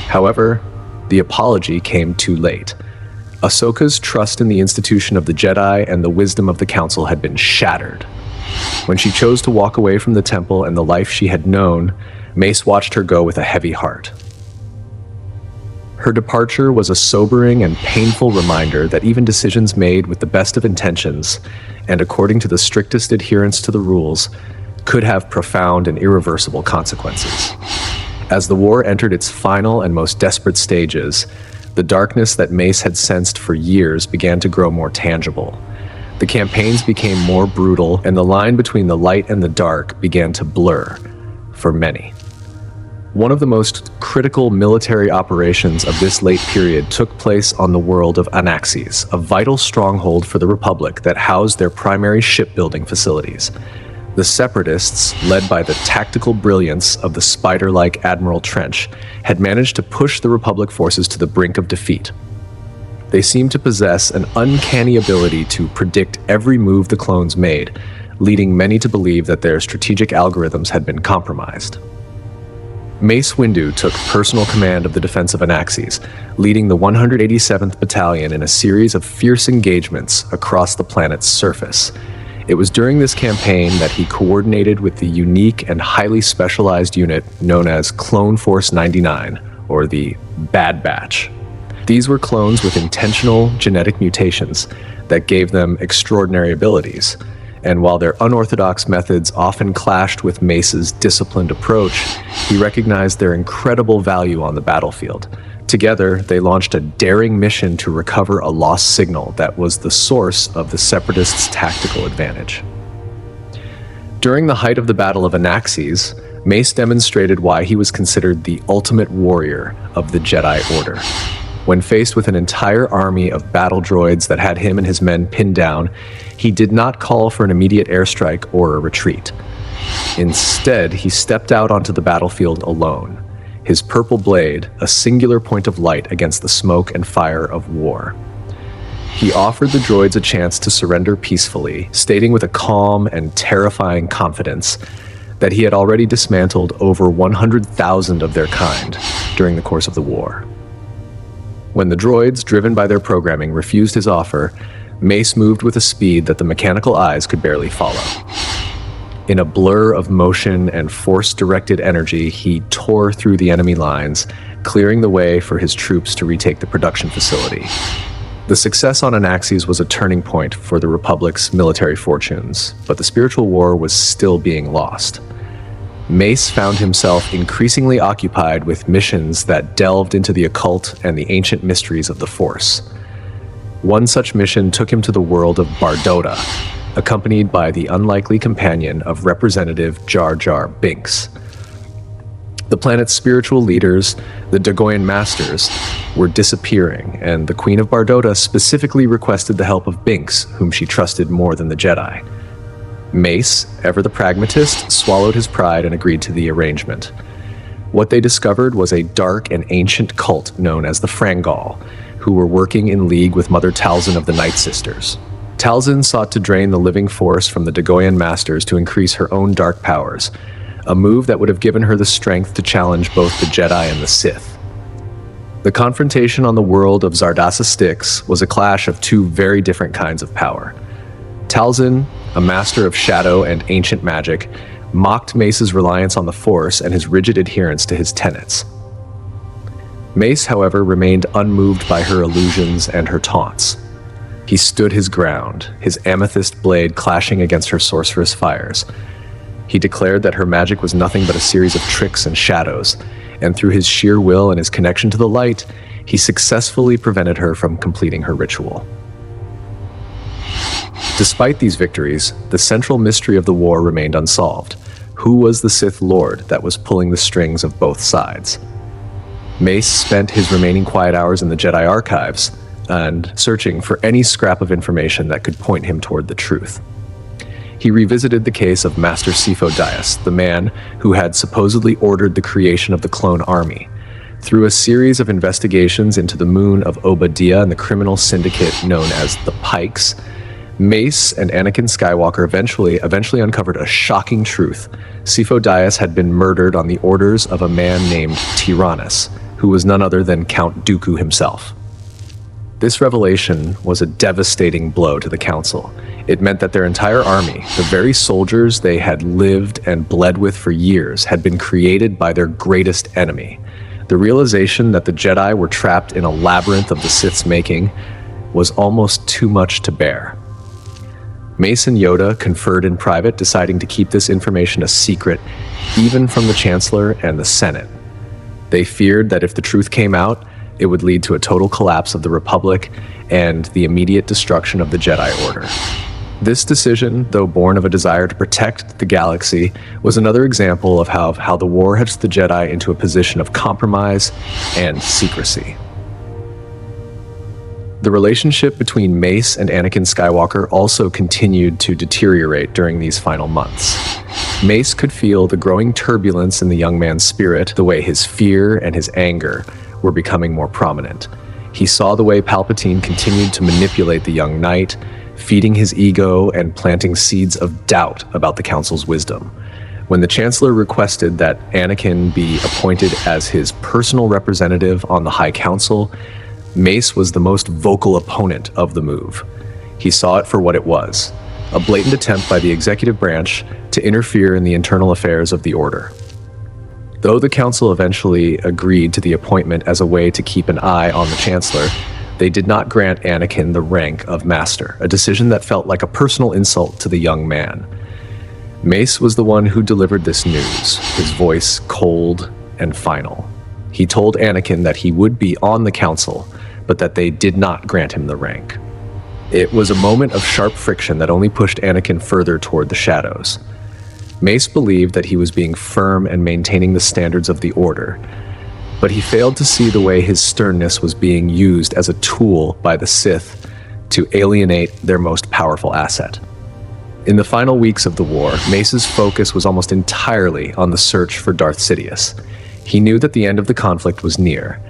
A: However, the apology came too late. Ahsoka's trust in the institution of the Jedi and the wisdom of the Council had been shattered. When she chose to walk away from the temple and the life she had known, Mace watched her go with a heavy heart. Her departure was a sobering and painful reminder that even decisions made with the best of intentions and according to the strictest adherence to the rules could have profound and irreversible consequences. As the war entered its final and most desperate stages, the darkness that Mace had sensed for years began to grow more tangible. The campaigns became more brutal, and the line between the light and the dark began to blur for many. One of the most critical military operations of this late period took place on the world of Anaxes, a vital stronghold for the Republic that housed their primary shipbuilding facilities. The Separatists, led by the tactical brilliance of the spider-like Admiral Trench, had managed to push the Republic forces to the brink of defeat. They seemed to possess an uncanny ability to predict every move the clones made, leading many to believe that their strategic algorithms had been compromised. Mace Windu took personal command of the defense of Anaxes, leading the 187th Battalion in a series of fierce engagements across the planet's surface. It was during this campaign that he coordinated with the unique and highly specialized unit known as Clone Force 99, or the Bad Batch. These were clones with intentional genetic mutations that gave them extraordinary abilities. And while their unorthodox methods often clashed with Mace's disciplined approach, he recognized their incredible value on the battlefield. Together, they launched a daring mission to recover a lost signal that was the source of the Separatists' tactical advantage. During the height of the Battle of Anaxes, Mace demonstrated why he was considered the ultimate warrior of the Jedi Order. When faced with an entire army of battle droids that had him and his men pinned down, he did not call for an immediate airstrike or a retreat. Instead, he stepped out onto the battlefield alone, his purple blade a singular point of light against the smoke and fire of war. He offered the droids a chance to surrender peacefully, stating with a calm and terrifying confidence that he had already dismantled over 100,000 of their kind during the course of the war. When the droids, driven by their programming, refused his offer, Mace moved with a speed that the mechanical eyes could barely follow. In a blur of motion and force-directed energy, he tore through the enemy lines, clearing the way for his troops to retake the production facility. The success on Anaxes was a turning point for the Republic's military fortunes, but the spiritual war was still being lost. Mace found himself increasingly occupied with missions that delved into the occult and the ancient mysteries of the Force. One such mission took him to the world of Bardota, accompanied by the unlikely companion of Representative Jar Jar Binks. The planet's spiritual leaders, the Dagoyan Masters, were disappearing, and the Queen of Bardota specifically requested the help of Binks, whom she trusted more than the Jedi. Mace, ever the pragmatist, swallowed his pride and agreed to the arrangement. What they discovered was a dark and ancient cult known as the Frangal, who were working in league with Mother Talzin of the Night Sisters. Talzin sought to drain the living force from the Dagoyan Masters to increase her own dark powers, a move that would have given her the strength to challenge both the Jedi and the Sith. The confrontation on the world of Zardasa Styx was a clash of two very different kinds of power. Talzin, a master of shadow and ancient magic, mocked Mace's reliance on the Force and his rigid adherence to his tenets. Mace, however, remained unmoved by her illusions and her taunts. He stood his ground, his amethyst blade clashing against her sorcerous fires. He declared that her magic was nothing but a series of tricks and shadows, and through his sheer will and his connection to the light, he successfully prevented her from completing her ritual. Despite these victories, the central mystery of the war remained unsolved. Who was the Sith Lord that was pulling the strings of both sides? Mace spent his remaining quiet hours in the Jedi archives and searching for any scrap of information that could point him toward the truth. He revisited the case of Master Sifo Dyas, the man who had supposedly ordered the creation of the clone army, Through a series of investigations into the moon of Obadiah and the criminal syndicate known as the Pikes, Mace and Anakin Skywalker eventually uncovered a shocking truth. Sifo Dyas had been murdered on the orders of a man named Tyrannus, who was none other than Count Dooku himself. This revelation was a devastating blow to the Council. It meant that their entire army, the very soldiers they had lived and bled with for years, had been created by their greatest enemy. The realization that the Jedi were trapped in a labyrinth of the Sith's making was almost too much to bear. Mace and Yoda conferred in private, deciding to keep this information a secret, even from the Chancellor and the Senate. They feared that if the truth came out, it would lead to a total collapse of the Republic and the immediate destruction of the Jedi Order. This decision, though born of a desire to protect the galaxy, was another example of how the war had the Jedi into a position of compromise and secrecy. The relationship between Mace and Anakin Skywalker also continued to deteriorate during these final months. Mace could feel the growing turbulence in the young man's spirit, the way his fear and his anger were becoming more prominent. He saw the way Palpatine continued to manipulate the young knight, feeding his ego and planting seeds of doubt about the Council's wisdom. When the Chancellor requested that Anakin be appointed as his personal representative on the High Council, Mace was the most vocal opponent of the move. He saw it for what it was, a blatant attempt by the executive branch to interfere in the internal affairs of the Order. Though the Council eventually agreed to the appointment as a way to keep an eye on the Chancellor, they did not grant Anakin the rank of Master, a decision that felt like a personal insult to the young man. Mace was the one who delivered this news, his voice cold and final. He told Anakin that he would be on the Council, but that they did not grant him the rank. It was a moment of sharp friction that only pushed Anakin further toward the shadows. Mace believed that he was being firm and maintaining the standards of the Order, but he failed to see the way his sternness was being used as a tool by the Sith to alienate their most powerful asset. In the final weeks of the war, Mace's focus was almost entirely on the search for Darth Sidious. He knew that the end of the conflict was near,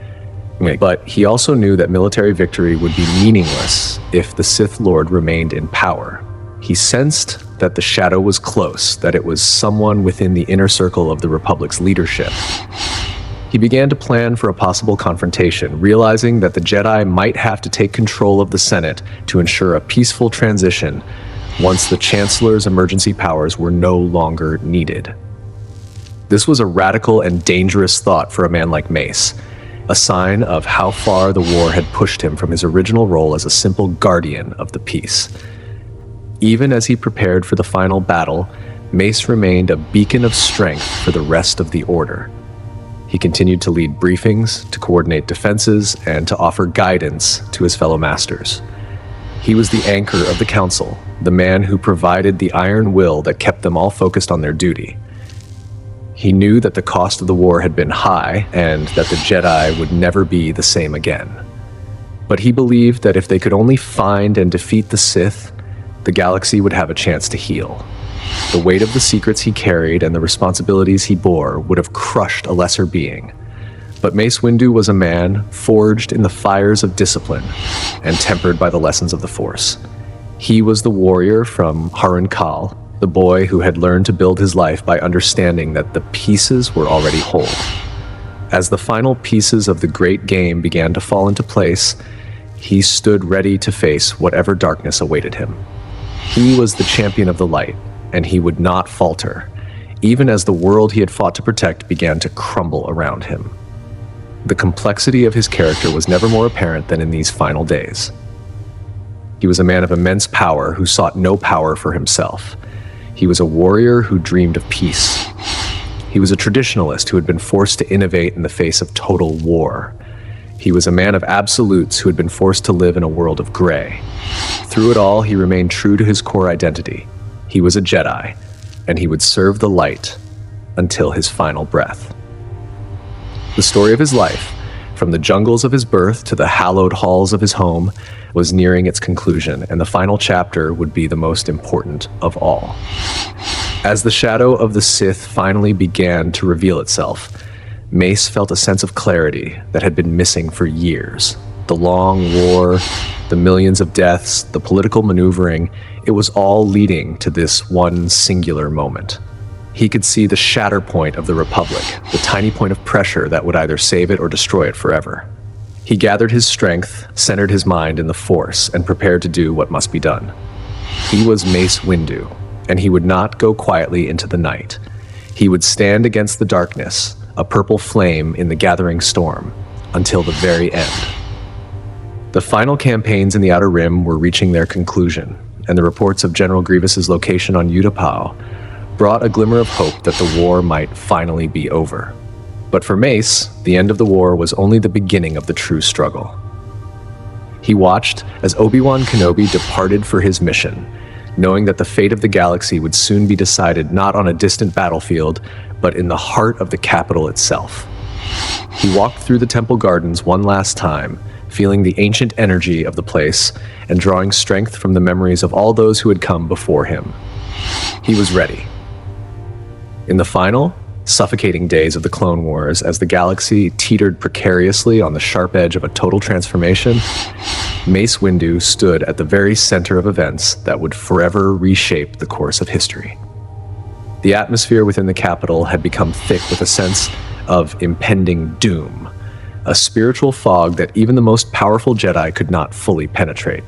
A: but he also knew that military victory would be meaningless if the Sith Lord remained in power. He sensed that the shadow was close, that it was someone within the inner circle of the Republic's leadership. He began to plan for a possible confrontation, realizing that the Jedi might have to take control of the Senate to ensure a peaceful transition once the Chancellor's emergency powers were no longer needed. This was a radical and dangerous thought for a man like Mace, a sign of how far the war had pushed him from his original role as a simple guardian of the peace. Even as he prepared for the final battle, Mace remained a beacon of strength for the rest of the Order. He continued to lead briefings, to coordinate defenses, and to offer guidance to his fellow masters. He was the anchor of the Council, the man who provided the iron will that kept them all focused on their duty. He knew that the cost of the war had been high and that the Jedi would never be the same again. But he believed that if they could only find and defeat the Sith, the galaxy would have a chance to heal. The weight of the secrets he carried and the responsibilities he bore would have crushed a lesser being. But Mace Windu was a man forged in the fires of discipline and tempered by the lessons of the Force. He was the warrior from Harun Kal, the boy who had learned to build his life by understanding that the pieces were already whole. As the final pieces of the great game began to fall into place, he stood ready to face whatever darkness awaited him. He was the champion of the light, and he would not falter, even as the world he had fought to protect began to crumble around him. The complexity of his character was never more apparent than in these final days. He was a man of immense power who sought no power for himself. He was a warrior who dreamed of peace. He was a traditionalist who had been forced to innovate in the face of total war. He was a man of absolutes who had been forced to live in a world of gray. Through it all, he remained true to his core identity. He was a Jedi, and he would serve the light until his final breath. The story of his life, from the jungles of his birth to the hallowed halls of his home, was nearing its conclusion, and the final chapter would be the most important of all. As the shadow of the Sith finally began to reveal itself, Mace felt a sense of clarity that had been missing for years. The long war, the millions of deaths, the political maneuvering, it was all leading to this one singular moment. He could see the shatter point of the Republic, the tiny point of pressure that would either save it or destroy it forever. He gathered his strength, centered his mind in the Force, and prepared to do what must be done. He was Mace Windu, and he would not go quietly into the night. He would stand against the darkness, a purple flame in the gathering storm, until the very end. The final campaigns in the Outer Rim were reaching their conclusion, and the reports of General Grievous's location on Utapau brought a glimmer of hope that the war might finally be over. But for Mace, the end of the war was only the beginning of the true struggle. He watched as Obi-Wan Kenobi departed for his mission, knowing that the fate of the galaxy would soon be decided not on a distant battlefield, but in the heart of the capital itself. He walked through the temple gardens one last time, feeling the ancient energy of the place and drawing strength from the memories of all those who had come before him. He was ready. In the final, suffocating days of the Clone Wars, as the galaxy teetered precariously on the sharp edge of a total transformation, Mace Windu stood at the very center of events that would forever reshape the course of history. The atmosphere within the capital had become thick with a sense of impending doom, a spiritual fog that even the most powerful Jedi could not fully penetrate.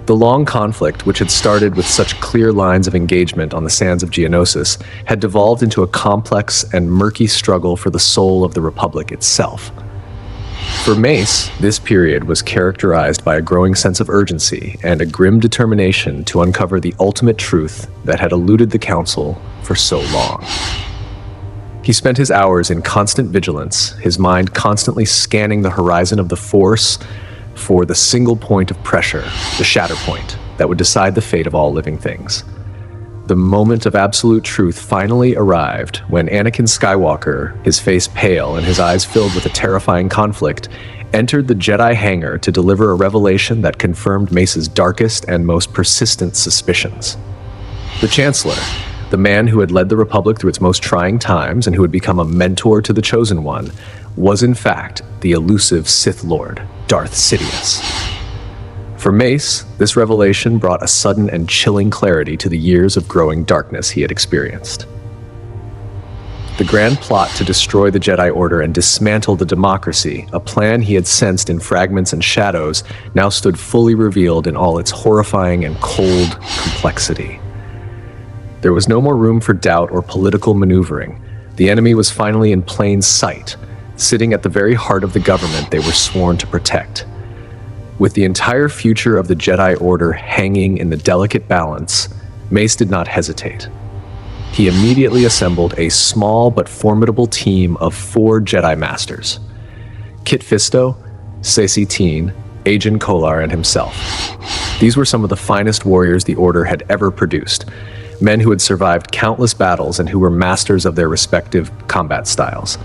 A: The long conflict, which had started with such clear lines of engagement on the sands of Geonosis, had devolved into a complex and murky struggle for the soul of the Republic itself. For Mace, this period was characterized by a growing sense of urgency and a grim determination to uncover the ultimate truth that had eluded the Council for so long. He spent his hours in constant vigilance, his mind constantly scanning the horizon of the Force for the single point of pressure, the shatter point, that would decide the fate of all living things. The moment of absolute truth finally arrived when Anakin Skywalker, his face pale and his eyes filled with a terrifying conflict, entered the Jedi hangar to deliver a revelation that confirmed Mace's darkest and most persistent suspicions. The Chancellor, the man who had led the Republic through its most trying times and who had become a mentor to the Chosen One, was in fact the elusive Sith Lord, Darth Sidious. For Mace, this revelation brought a sudden and chilling clarity to the years of growing darkness he had experienced. The grand plot to destroy the Jedi Order and dismantle the democracy, a plan he had sensed in fragments and shadows, now stood fully revealed in all its horrifying and cold complexity. There was no more room for doubt or political maneuvering. The enemy was finally in plain sight, sitting at the very heart of the government they were sworn to protect. With the entire future of the Jedi Order hanging in the delicate balance, Mace did not hesitate. He immediately assembled a small but formidable team of 4 Jedi Masters: Kit Fisto, Saesee Tiin, Agen Kolar, and himself. These were some of the finest warriors the Order had ever produced, men who had survived countless battles and who were masters of their respective combat styles.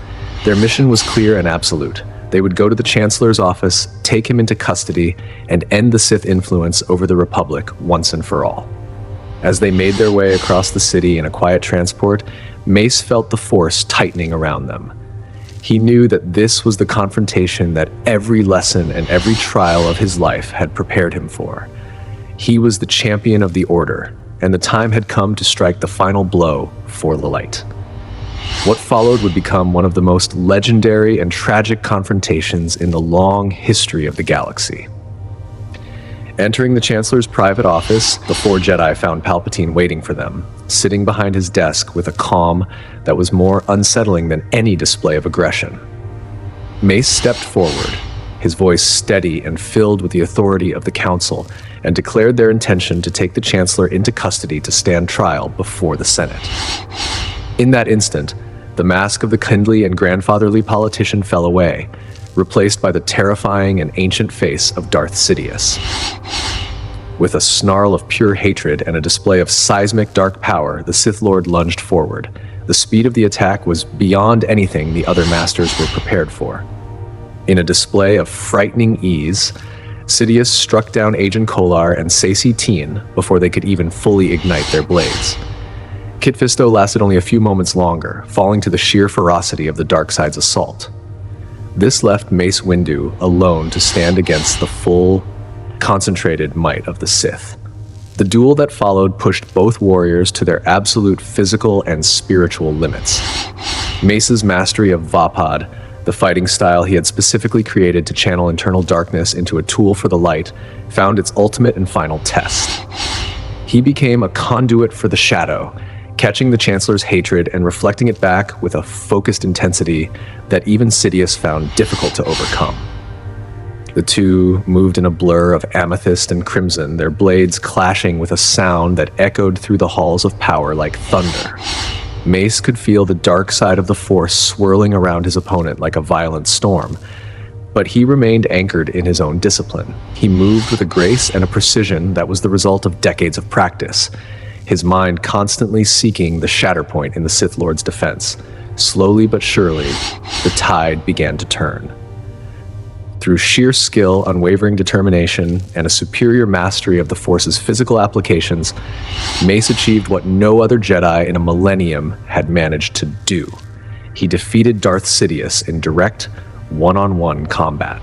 A: Their mission was clear and absolute. They would go to the Chancellor's office, take him into custody, and end the Sith influence over the Republic once and for all. As they made their way across the city in a quiet transport, Mace felt the Force tightening around them. He knew that this was the confrontation that every lesson and every trial of his life had prepared him for. He was the champion of the Order, and the time had come to strike the final blow for the light. What followed would become one of the most legendary and tragic confrontations in the long history of the galaxy. Entering the Chancellor's private office, the 4 Jedi found Palpatine waiting for them, sitting behind his desk with a calm that was more unsettling than any display of aggression. Mace stepped forward, his voice steady and filled with the authority of the Council, and declared their intention to take the Chancellor into custody to stand trial before the Senate. In that instant, the mask of the kindly and grandfatherly politician fell away, replaced by the terrifying and ancient face of Darth Sidious. With a snarl of pure hatred and a display of seismic dark power, the Sith Lord lunged forward. The speed of the attack was beyond anything the other masters were prepared for. In a display of frightening ease, Sidious struck down Agen Kolar and Saesee Tiin before they could even fully ignite their blades. Kit Fisto lasted only a few moments longer, falling to the sheer ferocity of the dark side's assault. This left Mace Windu alone to stand against the full, concentrated might of the Sith. The duel that followed pushed both warriors to their absolute physical and spiritual limits. Mace's mastery of Vapad, the fighting style he had specifically created to channel internal darkness into a tool for the light, found its ultimate and final test. He became a conduit for the shadow, catching the Chancellor's hatred and reflecting it back with a focused intensity that even Sidious found difficult to overcome. The two moved in a blur of amethyst and crimson, their blades clashing with a sound that echoed through the halls of power like thunder. Mace could feel the dark side of the Force swirling around his opponent like a violent storm, but he remained anchored in his own discipline. He moved with a grace and a precision that was the result of decades of practice, his mind constantly seeking the shatter point in the Sith Lord's defense. Slowly but surely, the tide began to turn. Through sheer skill, unwavering determination, and a superior mastery of the Force's physical applications, Mace achieved what no other Jedi in a millennium had managed to do. He defeated Darth Sidious in direct, one-on-one combat.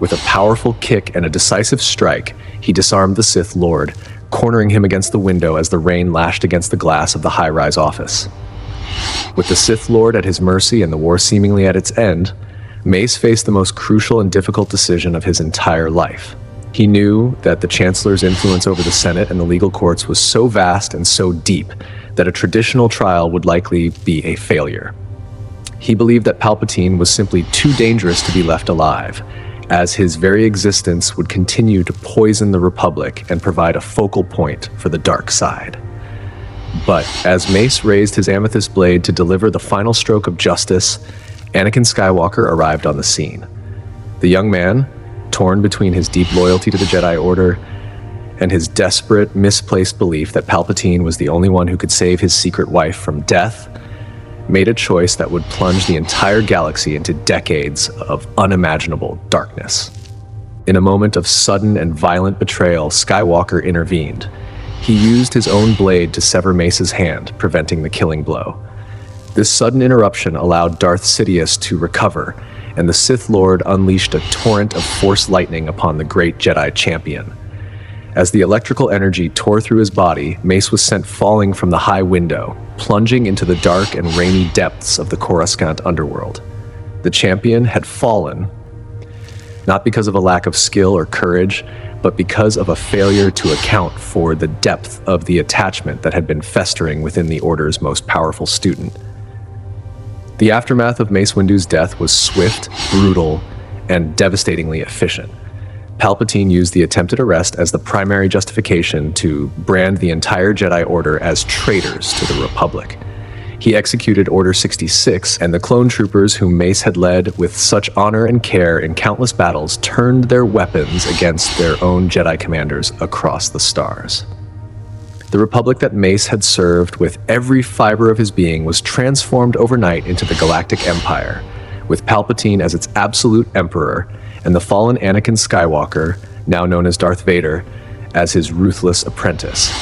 A: With a powerful kick and a decisive strike, he disarmed the Sith Lord, cornering him against the window as the rain lashed against the glass of the high-rise office. With the Sith Lord at his mercy and the war seemingly at its end, Mace faced the most crucial and difficult decision of his entire life. He knew that the Chancellor's influence over the Senate and the legal courts was so vast and so deep that a traditional trial would likely be a failure. He believed that Palpatine was simply too dangerous to be left alive, as his very existence would continue to poison the Republic and provide a focal point for the dark side. But as Mace raised his amethyst blade to deliver the final stroke of justice, Anakin Skywalker arrived on the scene. The young man, torn between his deep loyalty to the Jedi Order and his desperate, misplaced belief that Palpatine was the only one who could save his secret wife from death, made a choice that would plunge the entire galaxy into decades of unimaginable darkness. In a moment of sudden and violent betrayal, Skywalker intervened. He used his own blade to sever Mace's hand, preventing the killing blow. This sudden interruption allowed Darth Sidious to recover, and the Sith Lord unleashed a torrent of Force lightning upon the great Jedi champion. As the electrical energy tore through his body, Mace was sent falling from the high window, plunging into the dark and rainy depths of the Coruscant underworld. The champion had fallen, not because of a lack of skill or courage, but because of a failure to account for the depth of the attachment that had been festering within the Order's most powerful student. The aftermath of Mace Windu's death was swift, brutal, and devastatingly efficient. Palpatine used the attempted arrest as the primary justification to brand the entire Jedi Order as traitors to the Republic. He executed Order 66, and the clone troopers whom Mace had led with such honor and care in countless battles turned their weapons against their own Jedi commanders across the stars. The Republic that Mace had served with every fiber of his being was transformed overnight into the Galactic Empire, with Palpatine as its absolute emperor, and the fallen Anakin Skywalker, now known as Darth Vader, as his ruthless apprentice.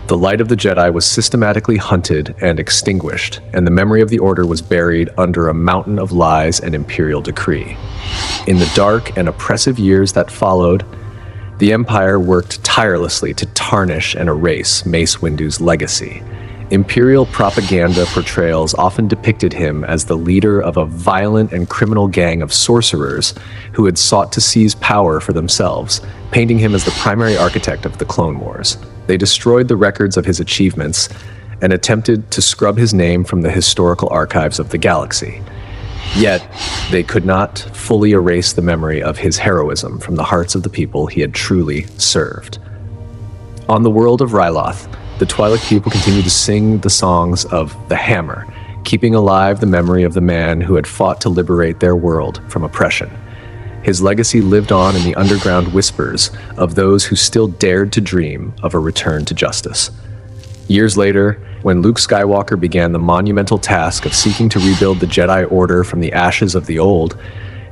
A: The light of the Jedi was systematically hunted and extinguished, and the memory of the Order was buried under a mountain of lies and imperial decree. In the dark and oppressive years that followed, the Empire worked tirelessly to tarnish and erase Mace Windu's legacy. Imperial propaganda portrayals often depicted him as the leader of a violent and criminal gang of sorcerers who had sought to seize power for themselves, painting him as the primary architect of the Clone Wars. They destroyed the records of his achievements and attempted to scrub his name from the historical archives of the galaxy. Yet, they could not fully erase the memory of his heroism from the hearts of the people he had truly served. On the world of Ryloth, the Twi'lek people continued to sing the songs of the Hammer, keeping alive the memory of the man who had fought to liberate their world from oppression. His legacy lived on in the underground whispers of those who still dared to dream of a return to justice. Years later, when Luke Skywalker began the monumental task of seeking to rebuild the Jedi Order from the ashes of the old,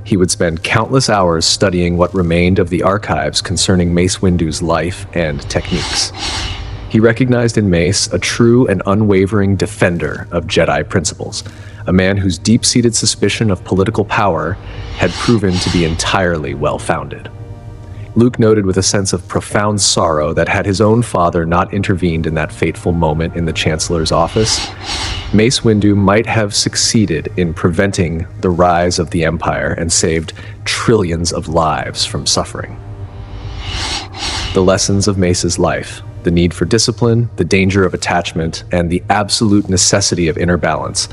A: he would spend countless hours studying what remained of the archives concerning Mace Windu's life and techniques. He recognized in Mace a true and unwavering defender of Jedi principles, a man whose deep-seated suspicion of political power had proven to be entirely well-founded. Luke noted with a sense of profound sorrow that had his own father not intervened in that fateful moment in the Chancellor's office, Mace Windu might have succeeded in preventing the rise of the Empire and saved trillions of lives from suffering. The lessons of Mace's life, the need for discipline, the danger of attachment, and the absolute necessity of inner balance,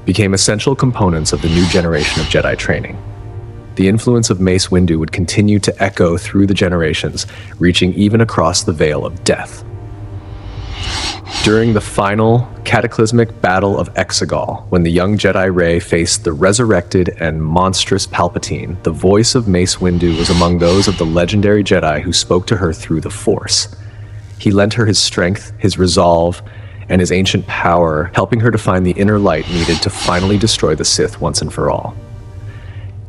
A: became essential components of the new generation of Jedi training. The influence of Mace Windu would continue to echo through the generations, reaching even across the veil of death. During the final cataclysmic battle of Exegol, when the young Jedi Rey faced the resurrected and monstrous Palpatine, the voice of Mace Windu was among those of the legendary Jedi who spoke to her through the Force. He lent her his strength, his resolve, and his ancient power, helping her to find the inner light needed to finally destroy the Sith once and for all.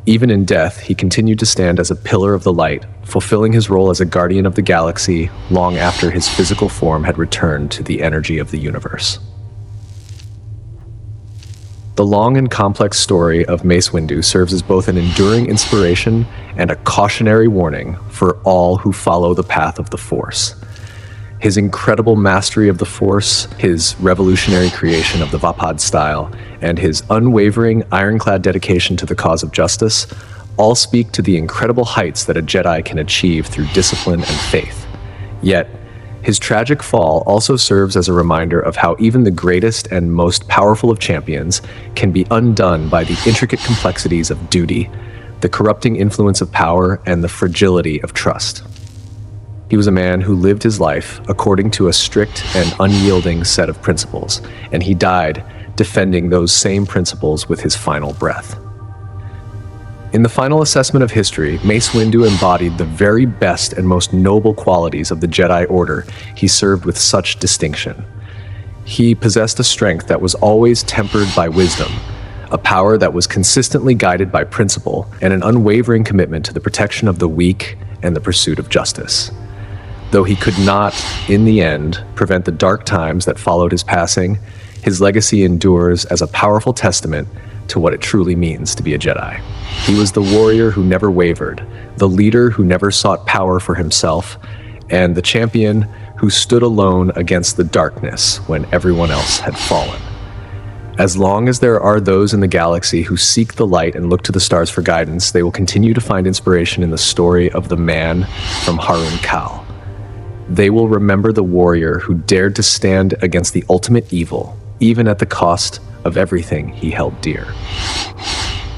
A: Even in death, he continued to stand as a pillar of the light, fulfilling his role as a guardian of the galaxy long after his physical form had returned to the energy of the universe. The long and complex story of Mace Windu serves as both an enduring inspiration and a cautionary warning for all who follow the path of the Force. His incredible mastery of the Force, his revolutionary creation of the Vapad style, and his unwavering, ironclad dedication to the cause of justice all speak to the incredible heights that a Jedi can achieve through discipline and faith. Yet, his tragic fall also serves as a reminder of how even the greatest and most powerful of champions can be undone by the intricate complexities of duty, the corrupting influence of power, and the fragility of trust. He was a man who lived his life according to a strict and unyielding set of principles, and he died defending those same principles with his final breath. In the final assessment of history, Mace Windu embodied the very best and most noble qualities of the Jedi Order he served with such distinction. He possessed a strength that was always tempered by wisdom, a power that was consistently guided by principle, and an unwavering commitment to the protection of the weak and the pursuit of justice. Though he could not, in the end, prevent the dark times that followed his passing, his legacy endures as a powerful testament to what it truly means to be a Jedi. He was the warrior who never wavered, the leader who never sought power for himself, and the champion who stood alone against the darkness when everyone else had fallen. As long as there are those in the galaxy who seek the light and look to the stars for guidance, they will continue to find inspiration in the story of the man from Harun Kal. They will remember the warrior who dared to stand against the ultimate evil, even at the cost of everything he held dear.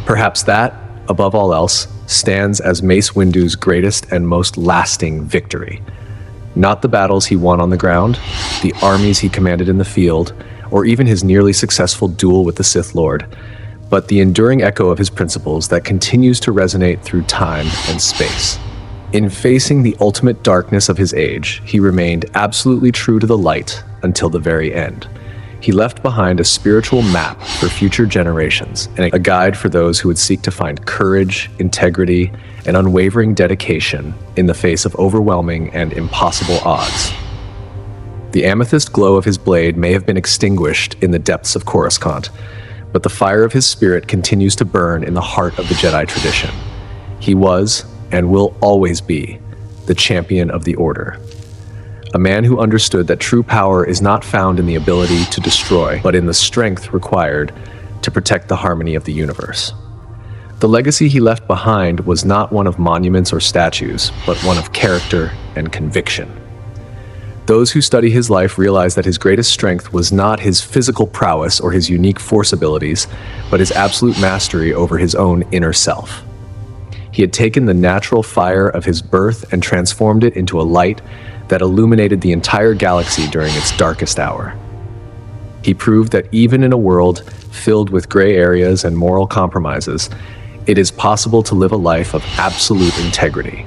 A: Perhaps that, above all else, stands as Mace Windu's greatest and most lasting victory. Not the battles he won on the ground, the armies he commanded in the field, or even his nearly successful duel with the Sith Lord, but the enduring echo of his principles that continues to resonate through time and space. In facing the ultimate darkness of his age, he remained absolutely true to the light until the very end. He left behind a spiritual map for future generations and a guide for those who would seek to find courage, integrity, and unwavering dedication in the face of overwhelming and impossible odds. The amethyst glow of his blade may have been extinguished in the depths of Coruscant, but the fire of his spirit continues to burn in the heart of the Jedi tradition. He was, and will always be, the champion of the Order. A man who understood that true power is not found in the ability to destroy, but in the strength required to protect the harmony of the universe. The legacy he left behind was not one of monuments or statues, but one of character and conviction. Those who study his life realize that his greatest strength was not his physical prowess or his unique force abilities, but his absolute mastery over his own inner self. He had taken the natural fire of his birth and transformed it into a light that illuminated the entire galaxy during its darkest hour. He proved that even in a world filled with gray areas and moral compromises, it is possible to live a life of absolute integrity.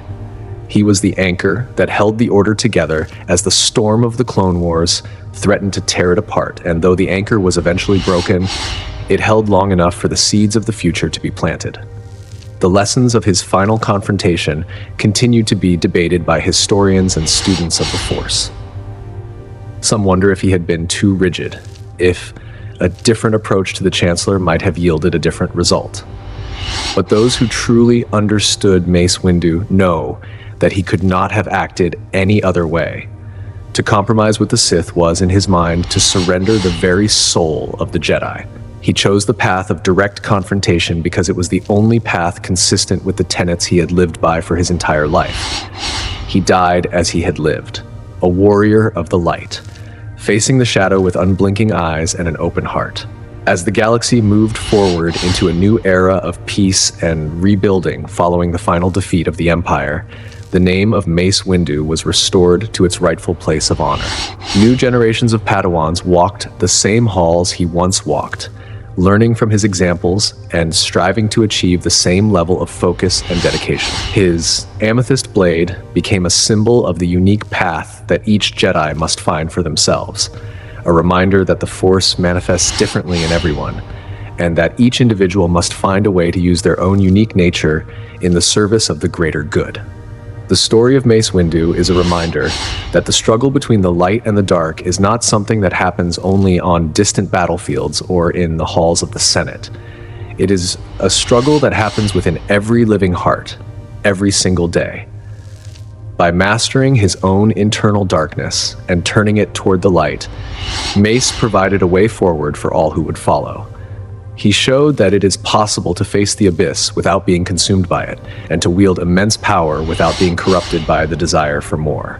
A: He was the anchor that held the Order together as the storm of the Clone Wars threatened to tear it apart, and though the anchor was eventually broken, it held long enough for the seeds of the future to be planted. The lessons of his final confrontation continue to be debated by historians and students of the Force. Some wonder if he had been too rigid, if a different approach to the Chancellor might have yielded a different result. But those who truly understood Mace Windu know that he could not have acted any other way. To compromise with the Sith was, in his mind, to surrender the very soul of the Jedi. He chose the path of direct confrontation because it was the only path consistent with the tenets he had lived by for his entire life. He died as he had lived, a warrior of the light, facing the shadow with unblinking eyes and an open heart. As the galaxy moved forward into a new era of peace and rebuilding following the final defeat of the Empire, the name of Mace Windu was restored to its rightful place of honor. New generations of Padawans walked the same halls he once walked, learning from his examples and striving to achieve the same level of focus and dedication. His amethyst blade became a symbol of the unique path that each Jedi must find for themselves, a reminder that the Force manifests differently in everyone, and that each individual must find a way to use their own unique nature in the service of the greater good. The story of Mace Windu is a reminder that the struggle between the light and the dark is not something that happens only on distant battlefields or in the halls of the Senate. It is a struggle that happens within every living heart, every single day. By mastering his own internal darkness and turning it toward the light, Mace provided a way forward for all who would follow. He showed that it is possible to face the abyss without being consumed by it, and to wield immense power without being corrupted by the desire for more.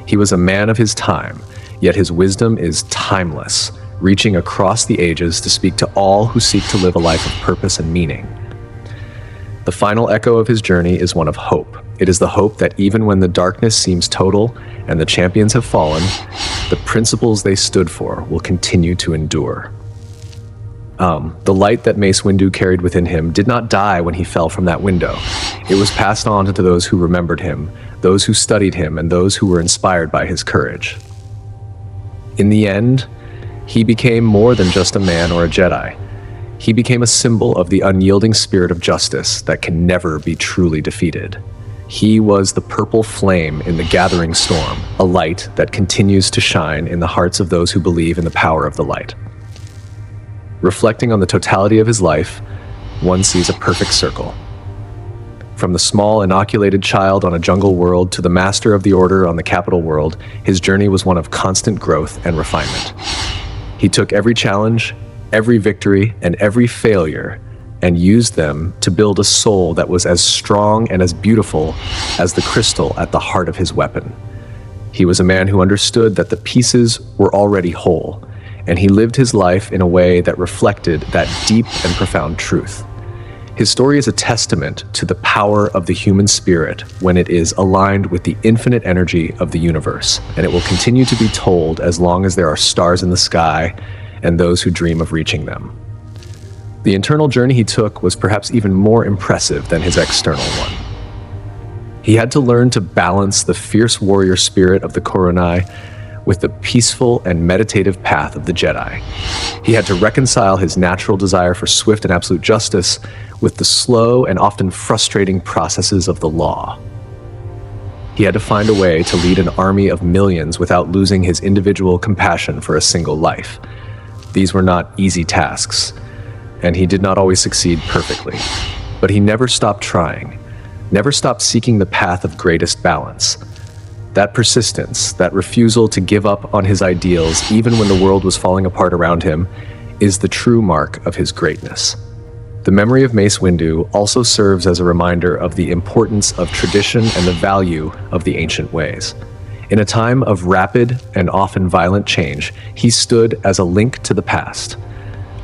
A: He was a man of his time, yet his wisdom is timeless, reaching across the ages to speak to all who seek to live a life of purpose and meaning. The final echo of his journey is one of hope. It is the hope that even when the darkness seems total and the champions have fallen, the principles they stood for will continue to endure. The light that Mace Windu carried within him did not die when he fell from that window. It was passed on to those who remembered him, those who studied him, and those who were inspired by his courage. In the end, he became more than just a man or a Jedi. He became a symbol of the unyielding spirit of justice that can never be truly defeated. He was the purple flame in the gathering storm, a light that continues to shine in the hearts of those who believe in the power of the light. Reflecting on the totality of his life, one sees a perfect circle. From the small, inoculated child on a jungle world to the master of the order on the capital world, his journey was one of constant growth and refinement. He took every challenge, every victory, and every failure and used them to build a soul that was as strong and as beautiful as the crystal at the heart of his weapon. He was a man who understood that the pieces were already whole, and he lived his life in a way that reflected that deep and profound truth. His story is a testament to the power of the human spirit when it is aligned with the infinite energy of the universe, and it will continue to be told as long as there are stars in the sky and those who dream of reaching them. The internal journey he took was perhaps even more impressive than his external one. He had to learn to balance the fierce warrior spirit of the Koronai with the peaceful and meditative path of the Jedi. He had to reconcile his natural desire for swift and absolute justice with the slow and often frustrating processes of the law. He had to find a way to lead an army of millions without losing his individual compassion for a single life. These were not easy tasks, and he did not always succeed perfectly. But he never stopped trying, never stopped seeking the path of greatest balance. That persistence, that refusal to give up on his ideals even when the world was falling apart around him, is the true mark of his greatness. The memory of Mace Windu also serves as a reminder of the importance of tradition and the value of the ancient ways. In a time of rapid and often violent change, he stood as a link to the past,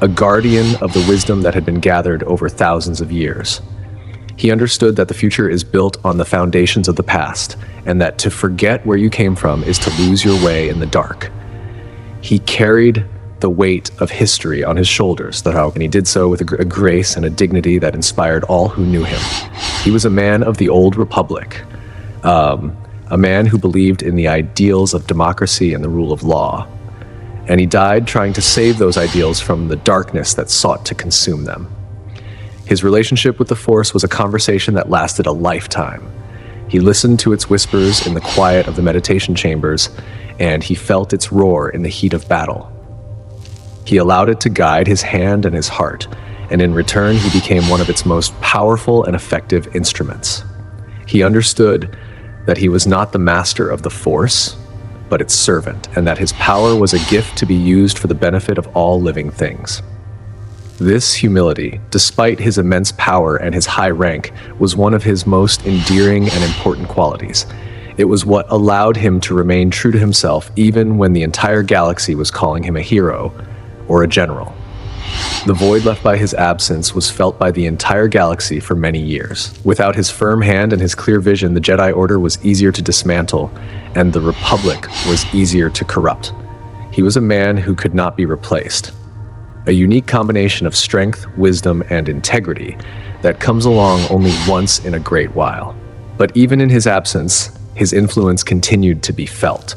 A: a guardian of the wisdom that had been gathered over thousands of years. He understood that the future is built on the foundations of the past, and that to forget where you came from is to lose your way in the dark. He carried the weight of history on his shoulders, and he did so with a grace and a dignity that inspired all who knew him. He was a man of the old republic, a man who believed in the ideals of democracy and the rule of law. And he died trying to save those ideals from the darkness that sought to consume them. His relationship with the Force was a conversation that lasted a lifetime. He listened to its whispers in the quiet of the meditation chambers, and he felt its roar in the heat of battle. He allowed it to guide his hand and his heart, and in return he became one of its most powerful and effective instruments. He understood that he was not the master of the Force, but its servant, and that his power was a gift to be used for the benefit of all living things. This humility, despite his immense power and his high rank, was one of his most endearing and important qualities. It was what allowed him to remain true to himself even when the entire galaxy was calling him a hero or a general. The void left by his absence was felt by the entire galaxy for many years. Without his firm hand and his clear vision, the Jedi Order was easier to dismantle, and the Republic was easier to corrupt. He was a man who could not be replaced. A unique combination of strength, wisdom, and integrity that comes along only once in a great while. But even in his absence, his influence continued to be felt.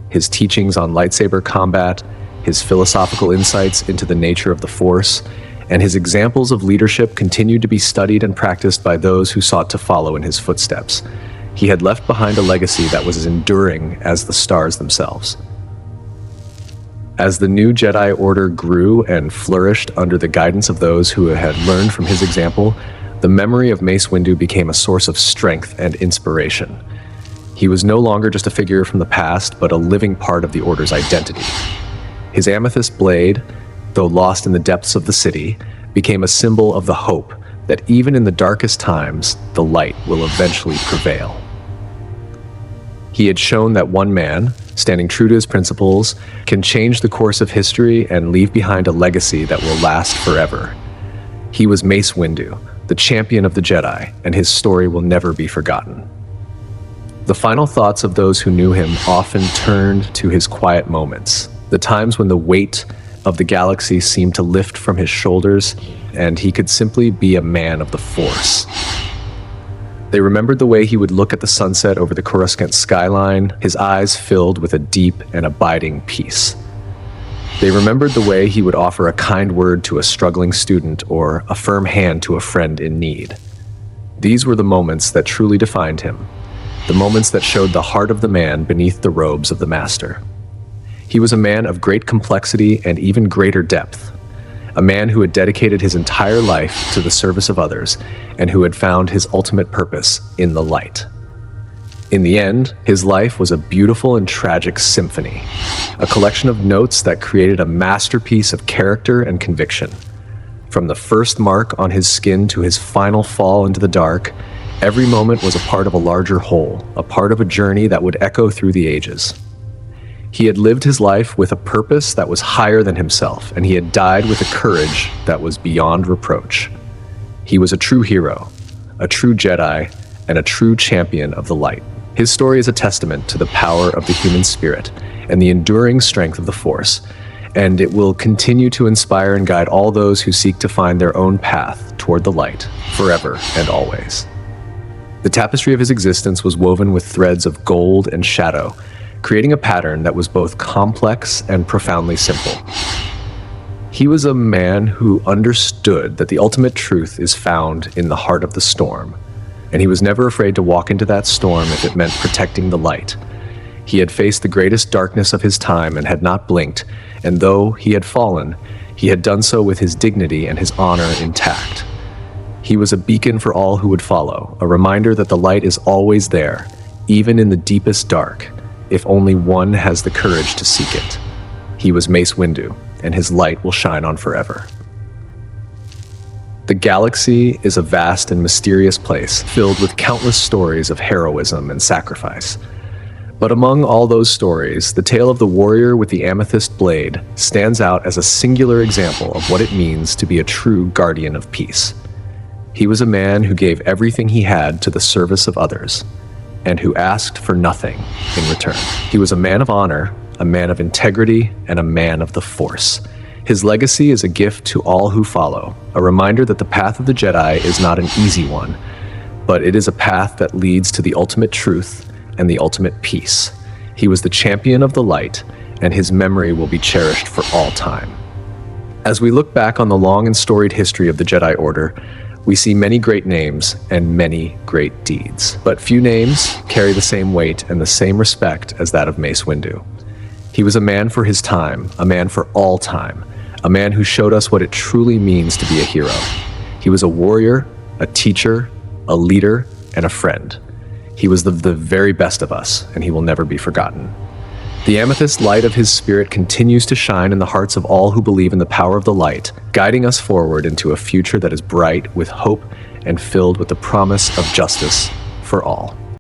A: His teachings on lightsaber combat, his philosophical insights into the nature of the Force, and his examples of leadership continued to be studied and practiced by those who sought to follow in his footsteps. He had left behind a legacy that was as enduring as the stars themselves. As the new Jedi Order grew and flourished under the guidance of those who had learned from his example, the memory of Mace Windu became a source of strength and inspiration. He was no longer just a figure from the past, but a living part of the Order's identity. His amethyst blade, though lost in the depths of the city, became a symbol of the hope that even in the darkest times, the light will eventually prevail. He had shown that one man, standing true to his principles, can change the course of history and leave behind a legacy that will last forever. He was Mace Windu, the champion of the Jedi, and his story will never be forgotten. The final thoughts of those who knew him often turned to his quiet moments, the times when the weight of the galaxy seemed to lift from his shoulders and he could simply be a man of the Force. They remembered the way he would look at the sunset over the Coruscant skyline, his eyes filled with a deep and abiding peace. They remembered the way he would offer a kind word to a struggling student or a firm hand to a friend in need. These were the moments that truly defined him, the moments that showed the heart of the man beneath the robes of the master. He was a man of great complexity and even greater depth, a man who had dedicated his entire life to the service of others and who had found his ultimate purpose in the light. In the end, his life was a beautiful and tragic symphony, a collection of notes that created a masterpiece of character and conviction. From the first mark on his skin to his final fall into the dark, every moment was a part of a larger whole, a part of a journey that would echo through the ages. He had lived his life with a purpose that was higher than himself, and he had died with a courage that was beyond reproach. He was a true hero, a true Jedi, and a true champion of the light. His story is a testament to the power of the human spirit and the enduring strength of the Force, and it will continue to inspire and guide all those who seek to find their own path toward the light, forever and always. The tapestry of his existence was woven with threads of gold and shadow, creating a pattern that was both complex and profoundly simple. He was a man who understood that the ultimate truth is found in the heart of the storm, and he was never afraid to walk into that storm if it meant protecting the light. He had faced the greatest darkness of his time and had not blinked, and though he had fallen, he had done so with his dignity and his honor intact. He was a beacon for all who would follow, a reminder that the light is always there, even in the deepest dark, if only one has the courage to seek it. He was Mace Windu, and his light will shine on forever. The galaxy is a vast and mysterious place, filled with countless stories of heroism and sacrifice. But among all those stories, the tale of the warrior with the amethyst blade stands out as a singular example of what it means to be a true guardian of peace. He was a man who gave everything he had to the service of others, and who asked for nothing in return. He was a man of honor, a man of integrity, and a man of the Force. His legacy is a gift to all who follow, a reminder that the path of the Jedi is not an easy one, but it is a path that leads to the ultimate truth and the ultimate peace. He was the champion of the light, and his memory will be cherished for all time. As we look back on the long and storied history of the Jedi Order, we see many great names and many great deeds, but few names carry the same weight and the same respect as that of Mace Windu. He was a man for his time, a man for all time, a man who showed us what it truly means to be a hero. He was a warrior, a teacher, a leader, and a friend. He was the very best of us, and he will never be forgotten. The amethyst light of his spirit continues to shine in the hearts of all who believe in the power of the light, guiding us forward into a future that is bright with hope and filled with the promise of justice for all.